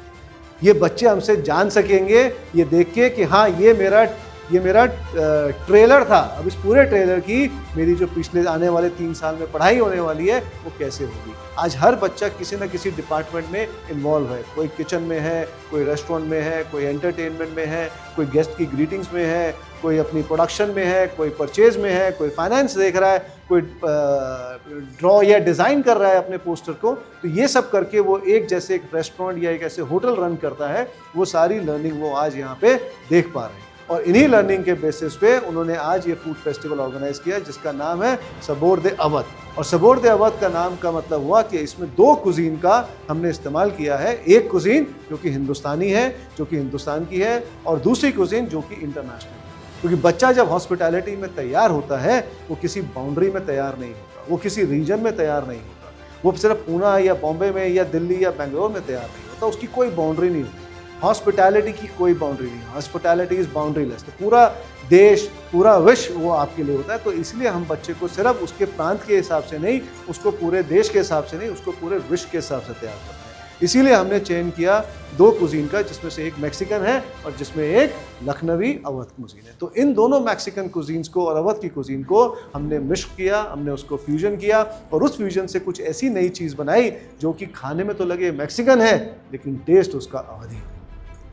ये बच्चे हमसे जान सकेंगे ये देख के कि हाँ ये मेरा ये मेरा ट्रेलर था। अब इस पूरे ट्रेलर की मेरी जो पिछले आने वाले 3 साल में पढ़ाई होने वाली है वो कैसे होगी। आज हर बच्चा किसी न किसी डिपार्टमेंट में इन्वॉल्व है, कोई किचन में है, कोई रेस्टोरेंट में है, कोई एंटरटेनमेंट में है, कोई गेस्ट की ग्रीटिंग्स में है, कोई अपनी प्रोडक्शन में है, कोई परचेज में है, कोई फाइनेंस देख रहा है, कोई ड्रॉ या डिज़ाइन कर रहा है अपने पोस्टर को। तो ये सब करके वो एक जैसे एक रेस्टोरेंट या एक ऐसे होटल रन करता है, वो सारी लर्निंग वो आज यहाँ पे देख पा रहे हैं। और इन्हीं लर्निंग के बेसिस पे उन्होंने आज ये फूड फेस्टिवल ऑर्गेनाइज किया जिसका नाम है सबोर-दे अवध। और सबोर-दे अवध का नाम का मतलब हुआ कि इसमें 2 कुजीन का हमने इस्तेमाल किया है। एक कुजीन जो कि हिंदुस्तानी है, जो कि हिंदुस्तान की है, और दूसरी कुजीन जो कि इंटरनेशनल है। क्योंकि बच्चा जब हॉस्पिटैलिटी में तैयार होता है वो किसी बाउंड्री में तैयार नहीं होता, वो किसी रीजन में तैयार नहीं होता, वो सिर्फ पूना या बॉम्बे में या दिल्ली या बेंगलोर में तैयार नहीं होता, उसकी कोई बाउंड्री नहीं होती। हॉस्पिटैलिटी की कोई बाउंड्री नहीं, हॉस्पिटैलिटी इज़ बाउंड्रीलेस। तो पूरा देश, पूरा विश्व वो आपके लिए होता है। तो इसलिए हम बच्चे को सिर्फ उसके प्रांत के हिसाब से नहीं, उसको पूरे देश के हिसाब से नहीं, उसको पूरे विश्व के हिसाब से तैयार करते हैं। इसीलिए हमने चयन किया 2 कुजीन का, जिसमें से एक मैक्सिकन है और जिसमें एक लखनवी अवध कुजीन है। तो इन दोनों मैक्सिकन कुजीन्स को और अवध की कुजीन को हमने मिक्स किया, हमने उसको फ्यूजन किया और उस फ्यूजन से कुछ ऐसी नई चीज़ बनाई जो कि खाने में तो लगे मैक्सिकन है लेकिन टेस्ट उसका अवधी है।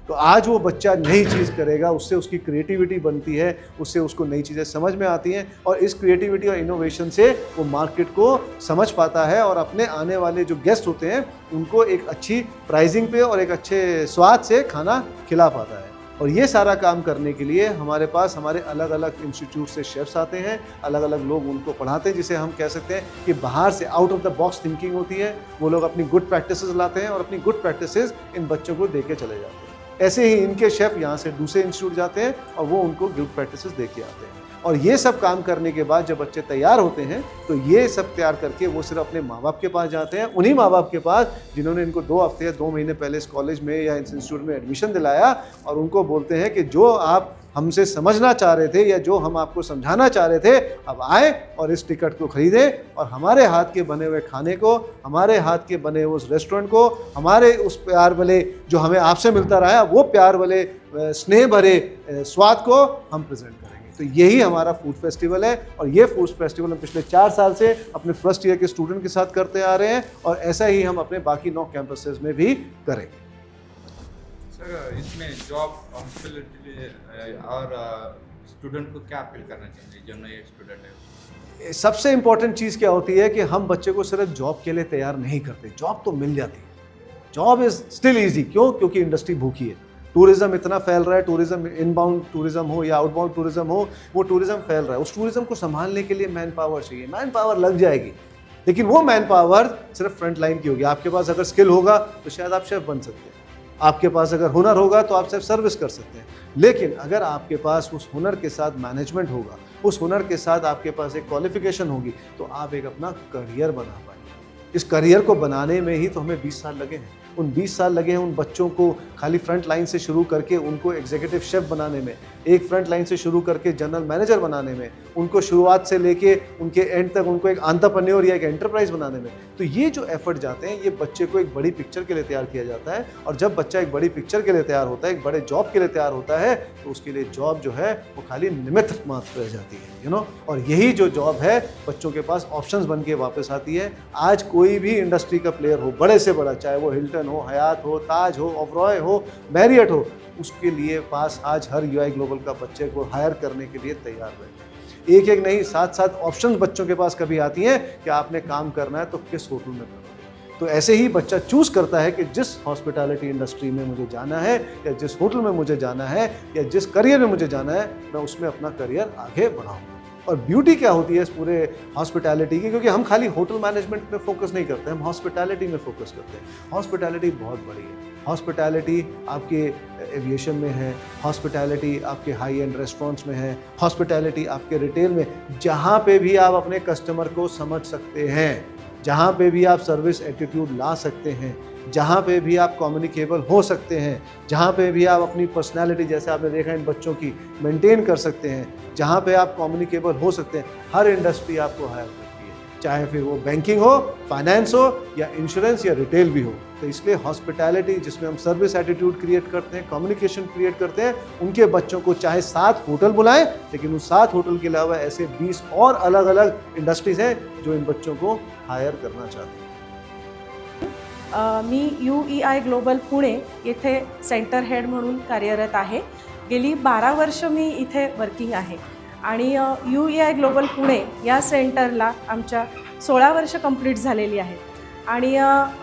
तो आज वो बच्चा नई चीज़ करेगा, उससे उसकी क्रिएटिविटी बनती है, उससे उसको नई चीज़ें समझ में आती हैं और इस क्रिएटिविटी और इनोवेशन से वो मार्केट को समझ पाता है और अपने आने वाले जो गेस्ट होते हैं उनको एक अच्छी प्राइसिंग पे और एक अच्छे स्वाद से खाना खिला पाता है। और ये सारा काम करने के लिए हमारे पास हमारे अलग अलग इंस्टीट्यूट से शेफ्स आते हैं, अलग अलग लोग उनको पढ़ाते हैं, जिसे हम कह सकते हैं कि बाहर से out of the box thinking होती है। वो लोग अपनी गुड प्रैक्टिसेस लाते हैं और अपनी गुड प्रैक्टिसेस इन बच्चों को दे के चले जाते हैं। ऐसे ही इनके शेफ यहाँ से दूसरे इंस्टीट्यूट जाते हैं और वो उनको गुड प्रैक्टिसेस दे के आते हैं। और ये सब काम करने के बाद जब बच्चे तैयार होते हैं तो ये सब तैयार करके वो सिर्फ अपने माँ बाप के पास जाते हैं, उन्हीं माँ बाप के पास जिन्होंने इनको 2 हफ्ते या 2 महीने पहले इस कॉलेज में या इस इंस्टीट्यूट में एडमिशन दिलाया, और उनको बोलते हैं कि जो आप हमसे समझना चाह रहे थे या जो हम आपको समझाना चाह रहे थे, अब आए और इस टिकट को खरीदें और हमारे हाथ के बने हुए खाने को, हमारे हाथ के बने हुए उस रेस्टोरेंट को, हमारे उस प्यार वाले जो हमें आपसे मिलता रहा वो प्यार वाले स्नेह भरे स्वाद को हम प्रेजेंट करेंगे। तो यही हमारा फूड फेस्टिवल है और ये फूड फेस्टिवल हम पिछले 4 साल से अपने फर्स्ट ईयर के स्टूडेंट के साथ करते आ रहे हैं और ऐसा ही हम अपने बाकी 9 कैंपसेस में भी करेंगे। सर, इसमें जॉब हॉस्पिटैलिटी और स्टूडेंट को क्या अपील करना चाहिए जो नए स्टूडेंट है? सबसे इम्पॉर्टेंट चीज़ क्या होती है कि हम बच्चे को सिर्फ जॉब के लिए तैयार नहीं करते। जॉब तो मिल जाती है, जॉब इज़ स्टिल ईजी। क्यों? क्योंकि इंडस्ट्री भूखी है। टूरिज्म इतना फैल रहा है, टूरिज्म इनबाउंड टूरिज्म हो या आउटबाउंड टूरिज्म हो, वो टूरिज्म फैल रहा है। उस टूरिज्म को संभालने के लिए मैन पावर चाहिए। मैन पावर लग जाएगी, लेकिन वो मैन पावर सिर्फ फ्रंट लाइन की होगी। आपके पास अगर स्किल होगा तो शायद आप शेफ बन सकते हैं, आपके पास अगर हुनर होगा तो आप सिर्फ सर्विस कर सकते हैं। लेकिन अगर आपके पास उस हुनर के साथ मैनेजमेंट होगा, उस हुनर के साथ आपके पास एक क्वालिफिकेशन होगी, तो आप एक अपना करियर बना पाएंगे। इस करियर को बनाने में ही तो हमें 20 साल लगे हैं। उन 20 साल लगे हैं उन बच्चों को खाली फ्रंट लाइन से शुरू करके उनको एग्जीक्यूटिव शेफ बनाने में, एक फ्रंट लाइन से शुरू करके जनरल मैनेजर बनाने में, उनको शुरुआत से लेके उनके एंड तक उनको एक एंटरप्रेन्योर या एक एंटरप्राइज बनाने में। तो ये जो एफर्ट जाते हैं, ये बच्चे को एक बड़ी पिक्चर के लिए तैयार किया जाता है। और जब बच्चा एक बड़ी पिक्चर के लिए तैयार होता है, एक बड़े जॉब के लिए तैयार होता है, तो उसके लिए जॉब जो है वो खाली निमित्त मात्र रह जाती है, और यही जो जॉब है बच्चों के पास ऑप्शंस बन के वापस आती है। आज कोई भी इंडस्ट्री का प्लेयर हो, बड़े से बड़ा, चाहे वो हिल्टन हो, हयात हो, ताज हो, ओबरॉय हो, मैरियट हो, उसके लिए पास आज हर यूआई ग्लोबल का बच्चे को हायर करने के लिए तैयार है। एक नहीं, 7 ऑप्शंस बच्चों के पास कभी आती हैं कि आपने काम करना है तो किस होटल में करना है। तो ऐसे ही बच्चा चूज करता है कि जिस हॉस्पिटैलिटी इंडस्ट्री में मुझे जाना है या जिस होटल में मुझे जाना है या जिस करियर में मुझे जाना है, मैं उसमें अपना करियर आगे बढ़ाऊँ। और ब्यूटी क्या होती है इस पूरे हॉस्पिटैलिटी की, क्योंकि हम खाली होटल मैनेजमेंट में फोकस नहीं करते, हम हॉस्पिटैलिटी में फोकस करते हैं। हॉस्पिटैलिटी बहुत बड़ी है। हॉस्पिटैलिटी आपके एविएशन में है, हॉस्पिटैलिटी आपके हाई एंड रेस्टोरेंट्स में है, हॉस्पिटैलिटी आपके रिटेल में, जहाँ पे भी आप अपने कस्टमर को समझ सकते हैं, जहाँ पे भी आप सर्विस एटीट्यूड ला सकते हैं, जहाँ पे भी आप कम्युनिकेबल हो सकते हैं, जहाँ पे भी आप अपनी पर्सनालिटी, जैसे आपने देखा इन बच्चों की, मेंटेन कर सकते हैं, जहाँ पे आप कम्युनिकेबल हो सकते हैं, हर इंडस्ट्री आपको हायर करती है। चाहे फिर वो बैंकिंग हो, फाइनेंस हो या इंश्योरेंस या रिटेल भी हो। तो इसलिए हॉस्पिटैलिटी, जिसमें हम सर्विस एटीट्यूड क्रिएट करते हैं, कम्युनिकेशन क्रिएट करते हैं, उनके बच्चों को चाहे 7 होटल बुलाएं, लेकिन उस 7 होटल के अलावा ऐसे 20 और अलग अलग इंडस्ट्रीज हैं जो इन बच्चों को हायर करना चाहते हैं। मी UEI ग्लोबल पुणे येथे सेंटर हेड म्हणून कार्यरत आहे। गेली 12 वर्ष मी इथे वर्किंग आहे आणि UEI ग्लोबल पुणे या सेंटरला आमच्या 16 वर्ष कंप्लीट झालेली आहेत आणि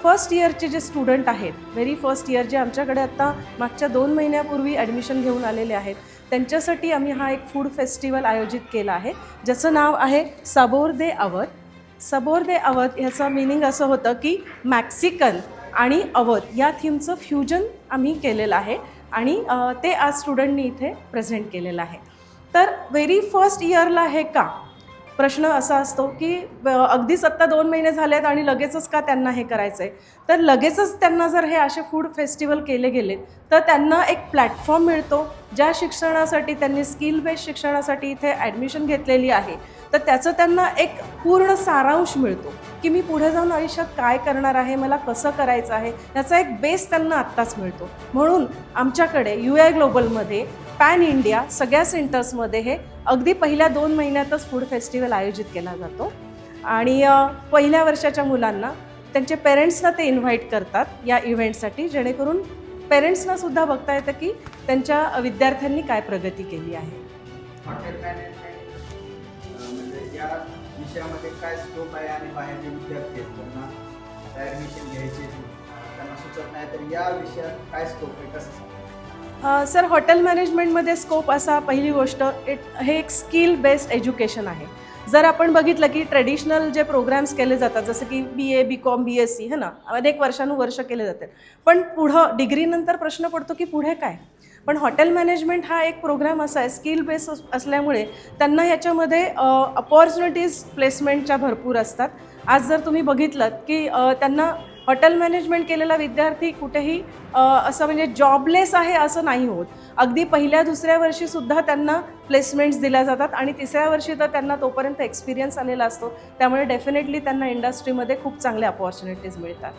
फर्स्ट इयरचे जे स्टुडंट आहेत, व्हेरी फर्स्ट इयर जे आमच्याकडे आत्ता मागच्या 2 महिन्यापूर्वी ॲडमिशन घेऊन आलेले आहेत, त्यांच्यासाठी आम्ही हा एक फूड फेस्टिवल आयोजित केला आहे ज्याचं नाव आहे सबोर दे अवध। सबोर दे अवध ह्याचं मीनिंग असं होतं की मॅक्सिकन आणि अवध या थीमचं फ्युजन आम्ही केलेलं आहे आणि ते आज स्टुडंटनी इथे प्रेझेंट केलेलं आहे। तर व्हेरी फर्स्ट इयरला हे का प्रश्न असा असतो की अगदीच आत्ता 2 महिने झाले आहेत आणि लगेचच का त्यांना हे करायचं आहे, तर लगेचच त्यांना जर हे असे फूड फेस्टिवल केले गेले तर त्यांना एक प्लॅटफॉर्म मिळतो। ज्या शिक्षणासाठी त्यांनी स्किल बेस्ड शिक्षणासाठी इथे ॲडमिशन घेतलेली आहे तर त्याचं त्यांना एक पूर्ण सारांश मिळतो की मी पुढे जाऊन आयुष्यात काय करणार आहे, मला कसं करायचं आहे, याचा एक बेस त्यांना आत्ताच मिळतो। म्हणून आमच्याकडे UEI ग्लोबलमध्ये पॅन इंडिया सगळ्या सेंटर्समध्ये हे अगदी पहिल्या 2 महिन्यातच फूड फेस्टिवल आयोजित केला जातो आणि पहिल्या वर्षाच्या मुलांना त्यांचे पेरेंट्सना ते इन्व्हाइट करतात या इव्हेंटसाठी, जेणेकरून पेरेंट्सना सुद्धा बघता येतं की त्यांच्या विद्यार्थ्यांनी काय प्रगती केली आहे। हॉटेल मॅनेजमेंट म्हणजे या विषयामध्ये काय स्कोप आहे आणि बाहेरचे विद्यार्थी आहेत त्यांना ॲडमिशन घ्यायचे त्यांना सुचत नाही, तर या विषयात काय स्कोप आहे, कसं? सर, हॉटेल मॅनेजमेंटमध्ये स्कोप असा, पहिली गोष्ट हे एक स्किल बेस्ड एज्युकेशन आहे। जर आपण बघितलं की ट्रेडिशनल जे प्रोग्राम्स केले जातात जसं की BA, BCom, BSc है ना, अनेक वर्षानुवर्ष केले जातात, पण पुढं डिग्रीनंतर प्रश्न पडतो की पुढे काय। पण हॉटेल मॅनेजमेंट हा एक प्रोग्राम असा आहे स्किल बेस असल्यामुळे त्यांना याच्यामध्ये अपॉर्च्युनिटीज प्लेसमेंटच्या भरपूर असतात। आज जर तुम्ही बघितलं की त्यांना हॉटेल मॅनेजमेंट केलेला विद्यार्थी कुठेही असं म्हणजे जॉबलेस आहे असं नाही होत। अगदी पहिल्या 2ऱ्या वर्षीसुद्धा त्यांना प्लेसमेंट्स दिल्या जातात आणि 3ऱ्या वर्षी तर त्यांना तोपर्यंत एक्सपिरियन्स आलेला असतो, त्यामुळे डेफिनेटली त्यांना इंडस्ट्रीमध्ये खूप चांगले अपॉर्च्युनिटीज मिळतात।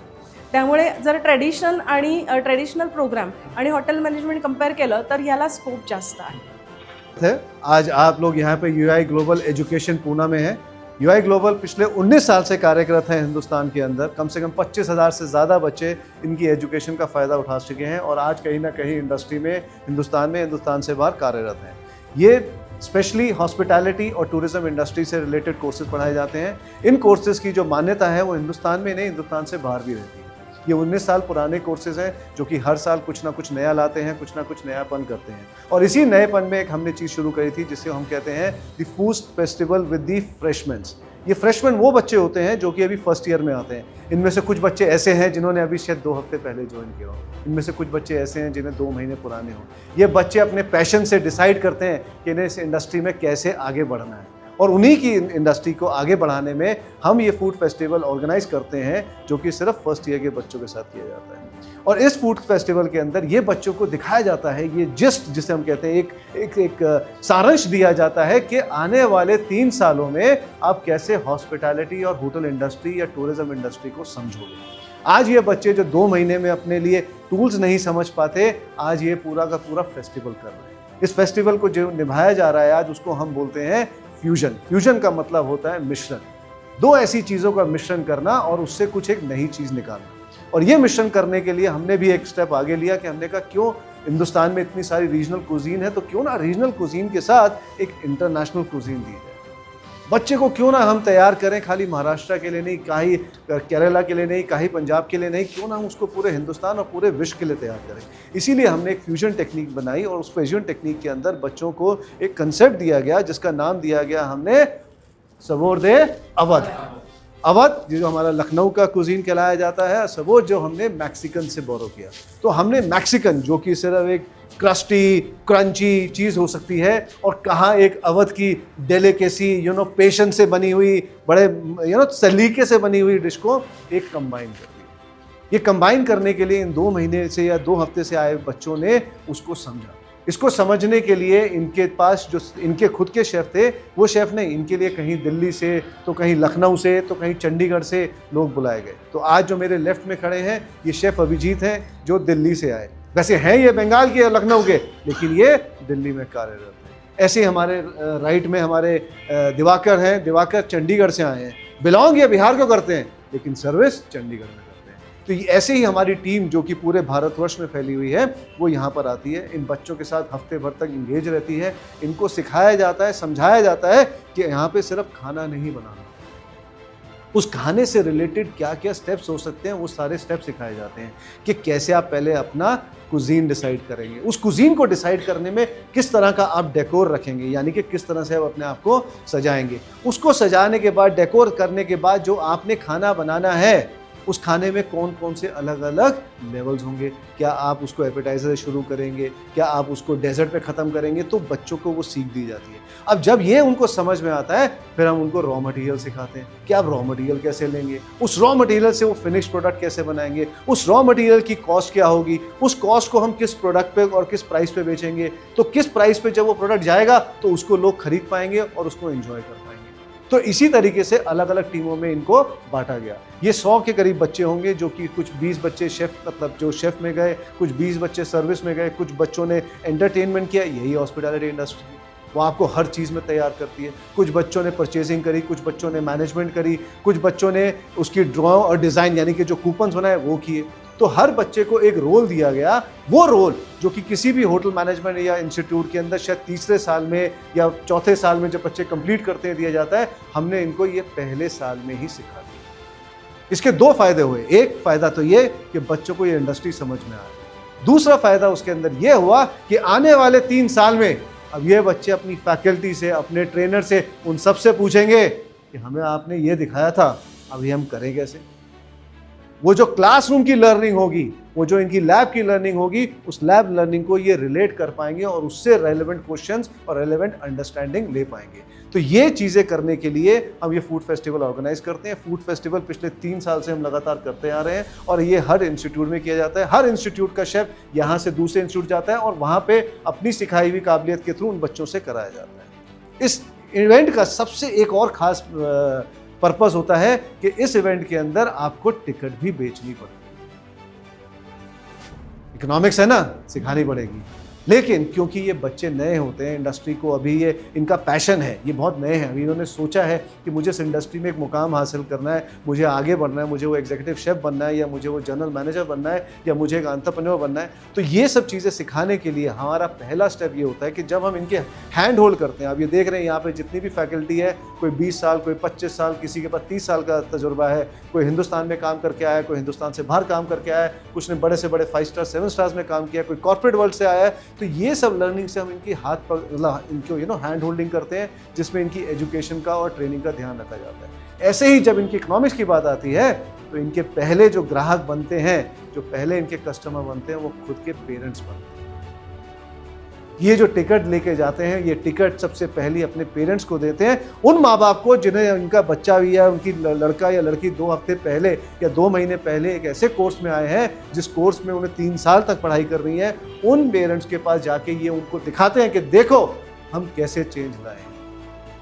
त्यामुळे जर ट्रेडिशनल प्रोग्राम आणि हॉटेल मॅनेजमेंट कंपेअर केलं तर याला स्कोप जास्त आहे। आज आप लोग यहाँ पे UEI ग्लोबल एजुकेशन पूना में है। UEI ग्लोबल पिछले 19 साल से कार्यरत हैं हिंदुस्तान के अंदर। कम से कम 25,000 से ज़्यादा बच्चे इनकी एजुकेशन का फ़ायदा उठा चुके हैं और आज कहीं ना कहीं इंडस्ट्री में हिंदुस्तान से बाहर कार्यरत हैं। ये स्पेशली हॉस्पिटैलिटी और टूरिज़्म इंडस्ट्री से रिलेटेड कोर्सेज पढ़ाए जाते हैं। इन कोर्सेज़ की जो मान्यता है वो हिंदुस्तान में नहीं, हिंदुस्तान से बाहर भी रहती है। ये 19 साल पुराने कोर्सेज हैं जो कि हर साल कुछ ना कुछ नया लाते हैं, कुछ ना कुछ नयापन करते हैं। और इसी नएपन में एक हमने चीज़ शुरू करी थी जिसे हम कहते हैं the food festival with the freshmens. ये फ्रेशमैन वो बच्चे होते हैं जो कि अभी फर्स्ट ईयर में आते हैं। इनमें से कुछ बच्चे ऐसे हैं जिन्होंने अभी शायद 2 हफ्ते पहले ज्वाइन किया हो, इनमें से कुछ बच्चे ऐसे हैं जिन्हें 2 महीने पुराने हों। ये बच्चे अपने पैशन से डिसाइड करते हैं कि इन्हें इस इंडस्ट्री में कैसे आगे बढ़ना है और उन्हीं की इंडस्ट्री को आगे बढ़ाने में हम ये फूड फेस्टिवल ऑर्गेनाइज करते हैं जो कि सिर्फ फर्स्ट ईयर के बच्चों के साथ किया जाता है। और इस फूड फेस्टिवल के अंदर ये बच्चों को दिखाया जाता है, ये जिस्ट जिसे हम कहते हैं एक सारांश दिया जाता है कि आने वाले 3 सालों में आप कैसे हॉस्पिटैलिटी और होटल इंडस्ट्री या टूरिज्म इंडस्ट्री को समझोगे। आज ये बच्चे जो 2 महीने में अपने लिए टूल्स नहीं समझ पाते, आज ये पूरा का पूरा फेस्टिवल कर रहे हैं। इस फेस्टिवल को जो निभाया जा रहा है आज, उसको हम बोलते हैं फ्यूजन। फ्यूजन का मतलब होता है मिश्रण, 2 ऐसी चीज़ों का मिश्रण करना और उससे कुछ एक नई चीज़ निकालना। और ये मिश्रण करने के लिए हमने भी एक स्टेप आगे लिया कि हमने कहा क्यों हिंदुस्तान में इतनी सारी रीजनल कुजीन है, तो क्यों ना रीजनल कुजीन के साथ एक इंटरनेशनल कुजीन दी जाए। बच्चे को क्यों ना हम तैयार करें खाली महाराष्ट्र के लिए नहीं, कहीं केरला के लिए नहीं, कहीं पंजाब के लिए नहीं, क्यों ना हम उसको पूरे हिंदुस्तान और पूरे विश्व के लिए तैयार करें। इसीलिए हमने एक फ्यूजन टेक्निक बनाई और उस फ्यूजन टेक्निक के अंदर बच्चों को एक कंसेप्ट दिया गया जिसका नाम दिया गया हमने सबोर दे अवध। अवध जो हमारा लखनऊ का कुजीन कहलाया जाता है, सबोर जो हमने मैक्सिकन से बोरो किया। तो हमने मैक्सिकन जो कि सिर्फ एक क्रस्टी क्रंची चीज़ हो सकती है और कहाँ एक अवध की डेलिकेसी पेशेंस से बनी हुई, बड़े सलीके से बनी हुई डिश को एक कंबाइन कर दिया। ये कंबाइन करने के लिए इन 2 महीने से या 2 हफ्ते से आए बच्चों ने उसको समझा इसको समझने के लिए इनके पास जो इनके खुद के शेफ़ थे, वो शेफ़ नहीं, इनके लिए कहीं दिल्ली से, तो कहीं लखनऊ से, तो कहीं चंडीगढ़ से लोग बुलाए गए। तो आज जो मेरे लेफ़्ट में खड़े हैं, ये शेफ़ अभिजीत हैं जो दिल्ली से आए। वैसे हैं ये बंगाल के या लखनऊ के, लेकिन ये दिल्ली में कार्यरत हैं। ऐसे हमारे राइट में हमारे दिवाकर हैं, दिवाकर चंडीगढ़ से आए हैं। बिलोंग ये बिहार को करते हैं, लेकिन सर्विस चंडीगढ़ में करते हैं। तो ऐसे ही हमारी टीम जो कि पूरे भारतवर्ष में फैली हुई है, वो यहाँ पर आती है, इन बच्चों के साथ हफ्ते भर तक इंगेज रहती है। इनको सिखाया जाता है, समझाया जाता है कि यहाँ पे सिर्फ खाना नहीं बनाना, उस खाने से रिलेटेड क्या क्या स्टेप्स हो सकते हैं, वो सारे स्टेप्स सिखाए जाते हैं कि कैसे आप पहले अपना कुजीन डिसाइड करेंगे, उस कुजीन को डिसाइड करने में किस तरह का आप डेकोर रखेंगे, यानी कि किस तरह से आप अपने आप को सजाएंगे। उसको सजाने के बाद, डेकोर करने के बाद जो आपने खाना बनाना है, उस खाने में कौन कौन से अलग अलग लेवल्स होंगे। क्या आप उसको एपेटाइजर से शुरू करेंगे, क्या आप उसको डेजर्ट पे ख़त्म करेंगे, तो बच्चों को वो सीख दी जाती है। अब जब ये उनको समझ में आता है, फिर हम उनको रॉ मटेरियल सिखाते हैं कि आप रॉ मटेरियल कैसे लेंगे, उस रॉ मटेरियल से वो फिनिश प्रोडक्ट कैसे बनाएंगे, उस रॉ मटेरियल की कॉस्ट क्या होगी, उस कॉस्ट को हम किस प्रोडक्ट पे और किस प्राइस पे बेचेंगे, तो किस प्राइस पे जब वो प्रोडक्ट जाएगा तो उसको लोग खरीद पाएंगे और उसको एंजॉय कर पाएंगे। तो इसी तरीके से अलग अलग टीमों में इनको बांटा गया। ये 100 के करीब बच्चे होंगे, जो कि कुछ 20 बच्चे शेफ़, मतलब जो शेफ़ में गए, कुछ 20 बच्चे सर्विस में गए, कुछ बच्चों ने एंटरटेनमेंट किया। यही हॉस्पिटैलिटी इंडस्ट्री, वो आपको हर चीज़ में तैयार करती है। कुछ बच्चों ने परचेजिंग करी, कुछ बच्चों ने मैनेजमेंट करी, कुछ बच्चों ने उसकी ड्रॉ और डिज़ाइन यानी कि जो कूपन्स बनाए वो किए। तो हर बच्चे को एक रोल दिया गया, वो रोल जो कि किसी भी होटल मैनेजमेंट या इंस्टीट्यूट के अंदर शायद तीसरे साल में या चौथे साल में जब बच्चे कंप्लीट करते हैं दिया जाता है, हमने इनको ये पहले साल में ही सिखा दिया। इसके 2 फायदे हुए। एक फ़ायदा तो ये कि बच्चों को ये इंडस्ट्री समझ में आ रही। दूसरा फ़ायदा उसके अंदर ये हुआ कि आने वाले 3 साल में अब ये बच्चे अपनी फैकल्टी से, अपने ट्रेनर से, उन सब से पूछेंगे कि हमें आपने ये दिखाया था, अभी हम करें कैसे। वो जो क्लासरूम की लर्निंग होगी, वो जो इनकी लैब की लर्निंग होगी, उस लैब लर्निंग को ये रिलेट कर पाएंगे और उससे रेलेवेंट क्वेश्चंस और रेलेवेंट अंडरस्टैंडिंग ले पाएंगे। तो ये चीज़ें करने के लिए हम ये फूड फेस्टिवल ऑर्गेनाइज करते हैं। फूड फेस्टिवल पिछले 3 साल से हम लगातार करते आ रहे हैं और ये हर इंस्टीट्यूट में किया जाता है। हर इंस्टीट्यूट का शेफ यहाँ से दूसरे इंस्टीट्यूट जाता है और वहाँ पे अपनी सिखाई हुई काबिलियत के थ्रू उन बच्चों से कराया जाता है। इस इवेंट का सबसे एक और ख़ास पर्पस होता है कि इस इवेंट के अंदर आपको टिकट भी बेचनी पड़ेगी। इकोनॉमिक्स है ना, सिखानी पड़ेगी। लेकिन क्योंकि ये बच्चे नए होते हैं इंडस्ट्री को, अभी ये इनका पैशन है, ये बहुत नए हैं, अभी इन्होंने सोचा है कि मुझे इस इंडस्ट्री में एक मुकाम हासिल करना है, मुझे आगे बढ़ना है, मुझे वो एग्जीक्यूटिव शेफ बनना है, या मुझे वो जनरल मैनेजर बनना है, या मुझे एक एंटरप्रेन्योर बनना है। तो ये सब चीज़ें सिखाने के लिए हमारा पहला स्टेप ये होता है कि जब हम इनके हैंड होल्ड करते हैं, आप ये देख रहे हैं यहाँ पर जितनी भी फैकल्टी है, कोई 20 साल, कोई 25 साल, किसी के पास 30 साल का तजुर्बा है, कोई हिंदुस्तान में काम करके आया है, कोई हिंदुस्तान से बाहर काम करके आया है, कुछ ने बड़े से बड़े 5 स्टार 7 स्टार्स में काम किया, कोई कॉर्पोरेट वर्ल्ड से आया है। तो ये सब लर्निंग से हम इनकी हाथ पर इनको हैंड होल्डिंग करते हैं, जिसमें इनकी एजुकेशन का और ट्रेनिंग का ध्यान रखा जाता है। ऐसे ही जब इनकी इकोनॉमिक्स की बात आती है, तो इनके पहले जो ग्राहक बनते हैं, जो पहले इनके कस्टमर बनते हैं, वो खुद के पेरेंट्स बनते हैं। ये जो टिकट लेके जाते हैं, ये टिकट सबसे पहले अपने पेरेंट्स को देते हैं, उन माँ बाप को जिन्हें उनका बच्चा भी है, उनकी लड़का या लड़की 2 हफ्ते पहले या 2 महीने पहले एक ऐसे कोर्स में आए हैं जिस कोर्स में उन्हें 3 साल तक पढ़ाई कर रही है। उन पेरेंट्स के पास जाके ये उनको दिखाते हैं कि देखो हम कैसे चेंज लाए,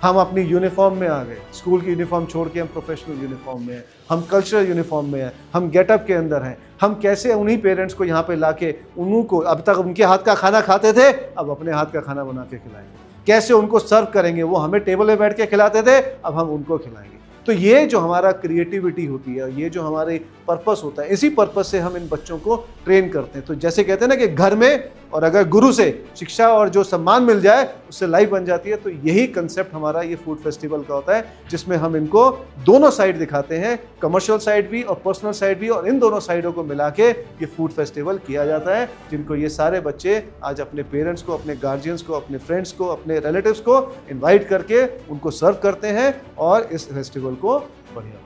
हम अपनी यूनिफॉर्म में आ गए, स्कूल की यूनिफॉर्म छोड़ के हम प्रोफेशनल यूनिफॉर्म में हैं, हम कल्चरल यूनिफॉर्म में हैं, हम गेटअप के अंदर हैं। हम कैसे उन्हीं पेरेंट्स को यहाँ पे लाके उनको, अब तक उनके हाथ का खाना खाते थे, अब अपने हाथ का खाना बना के खिलाएंगे। कैसे उनको सर्व करेंगे, वो हमें टेबल पे बैठ के खिलाते थे, अब हम उनको खिलाएंगे। तो ये जो हमारा क्रिएटिविटी होती है, ये जो हमारे पर्पस होता है, इसी पर्पस से हम इन बच्चों को ट्रेन करते हैं। तो जैसे कहते हैं ना कि घर में और अगर गुरु से शिक्षा और जो सम्मान मिल जाए, उससे लाइफ बन जाती है। तो यही कंसेप्ट हमारा ये फूड फेस्टिवल का होता है, जिसमें हम इनको दोनों साइड दिखाते हैं, कमर्शियल साइड भी और पर्सनल साइड भी, और इन दोनों साइडों को मिला के ये फूड फेस्टिवल किया जाता है, जिनको ये सारे बच्चे आज अपने पेरेंट्स को, अपने गार्जियंस को, अपने फ्रेंड्स को, अपने रिलेटिव्स को इन्वाइट करके उनको सर्व करते हैं और इस फेस्टिवल को बढ़िया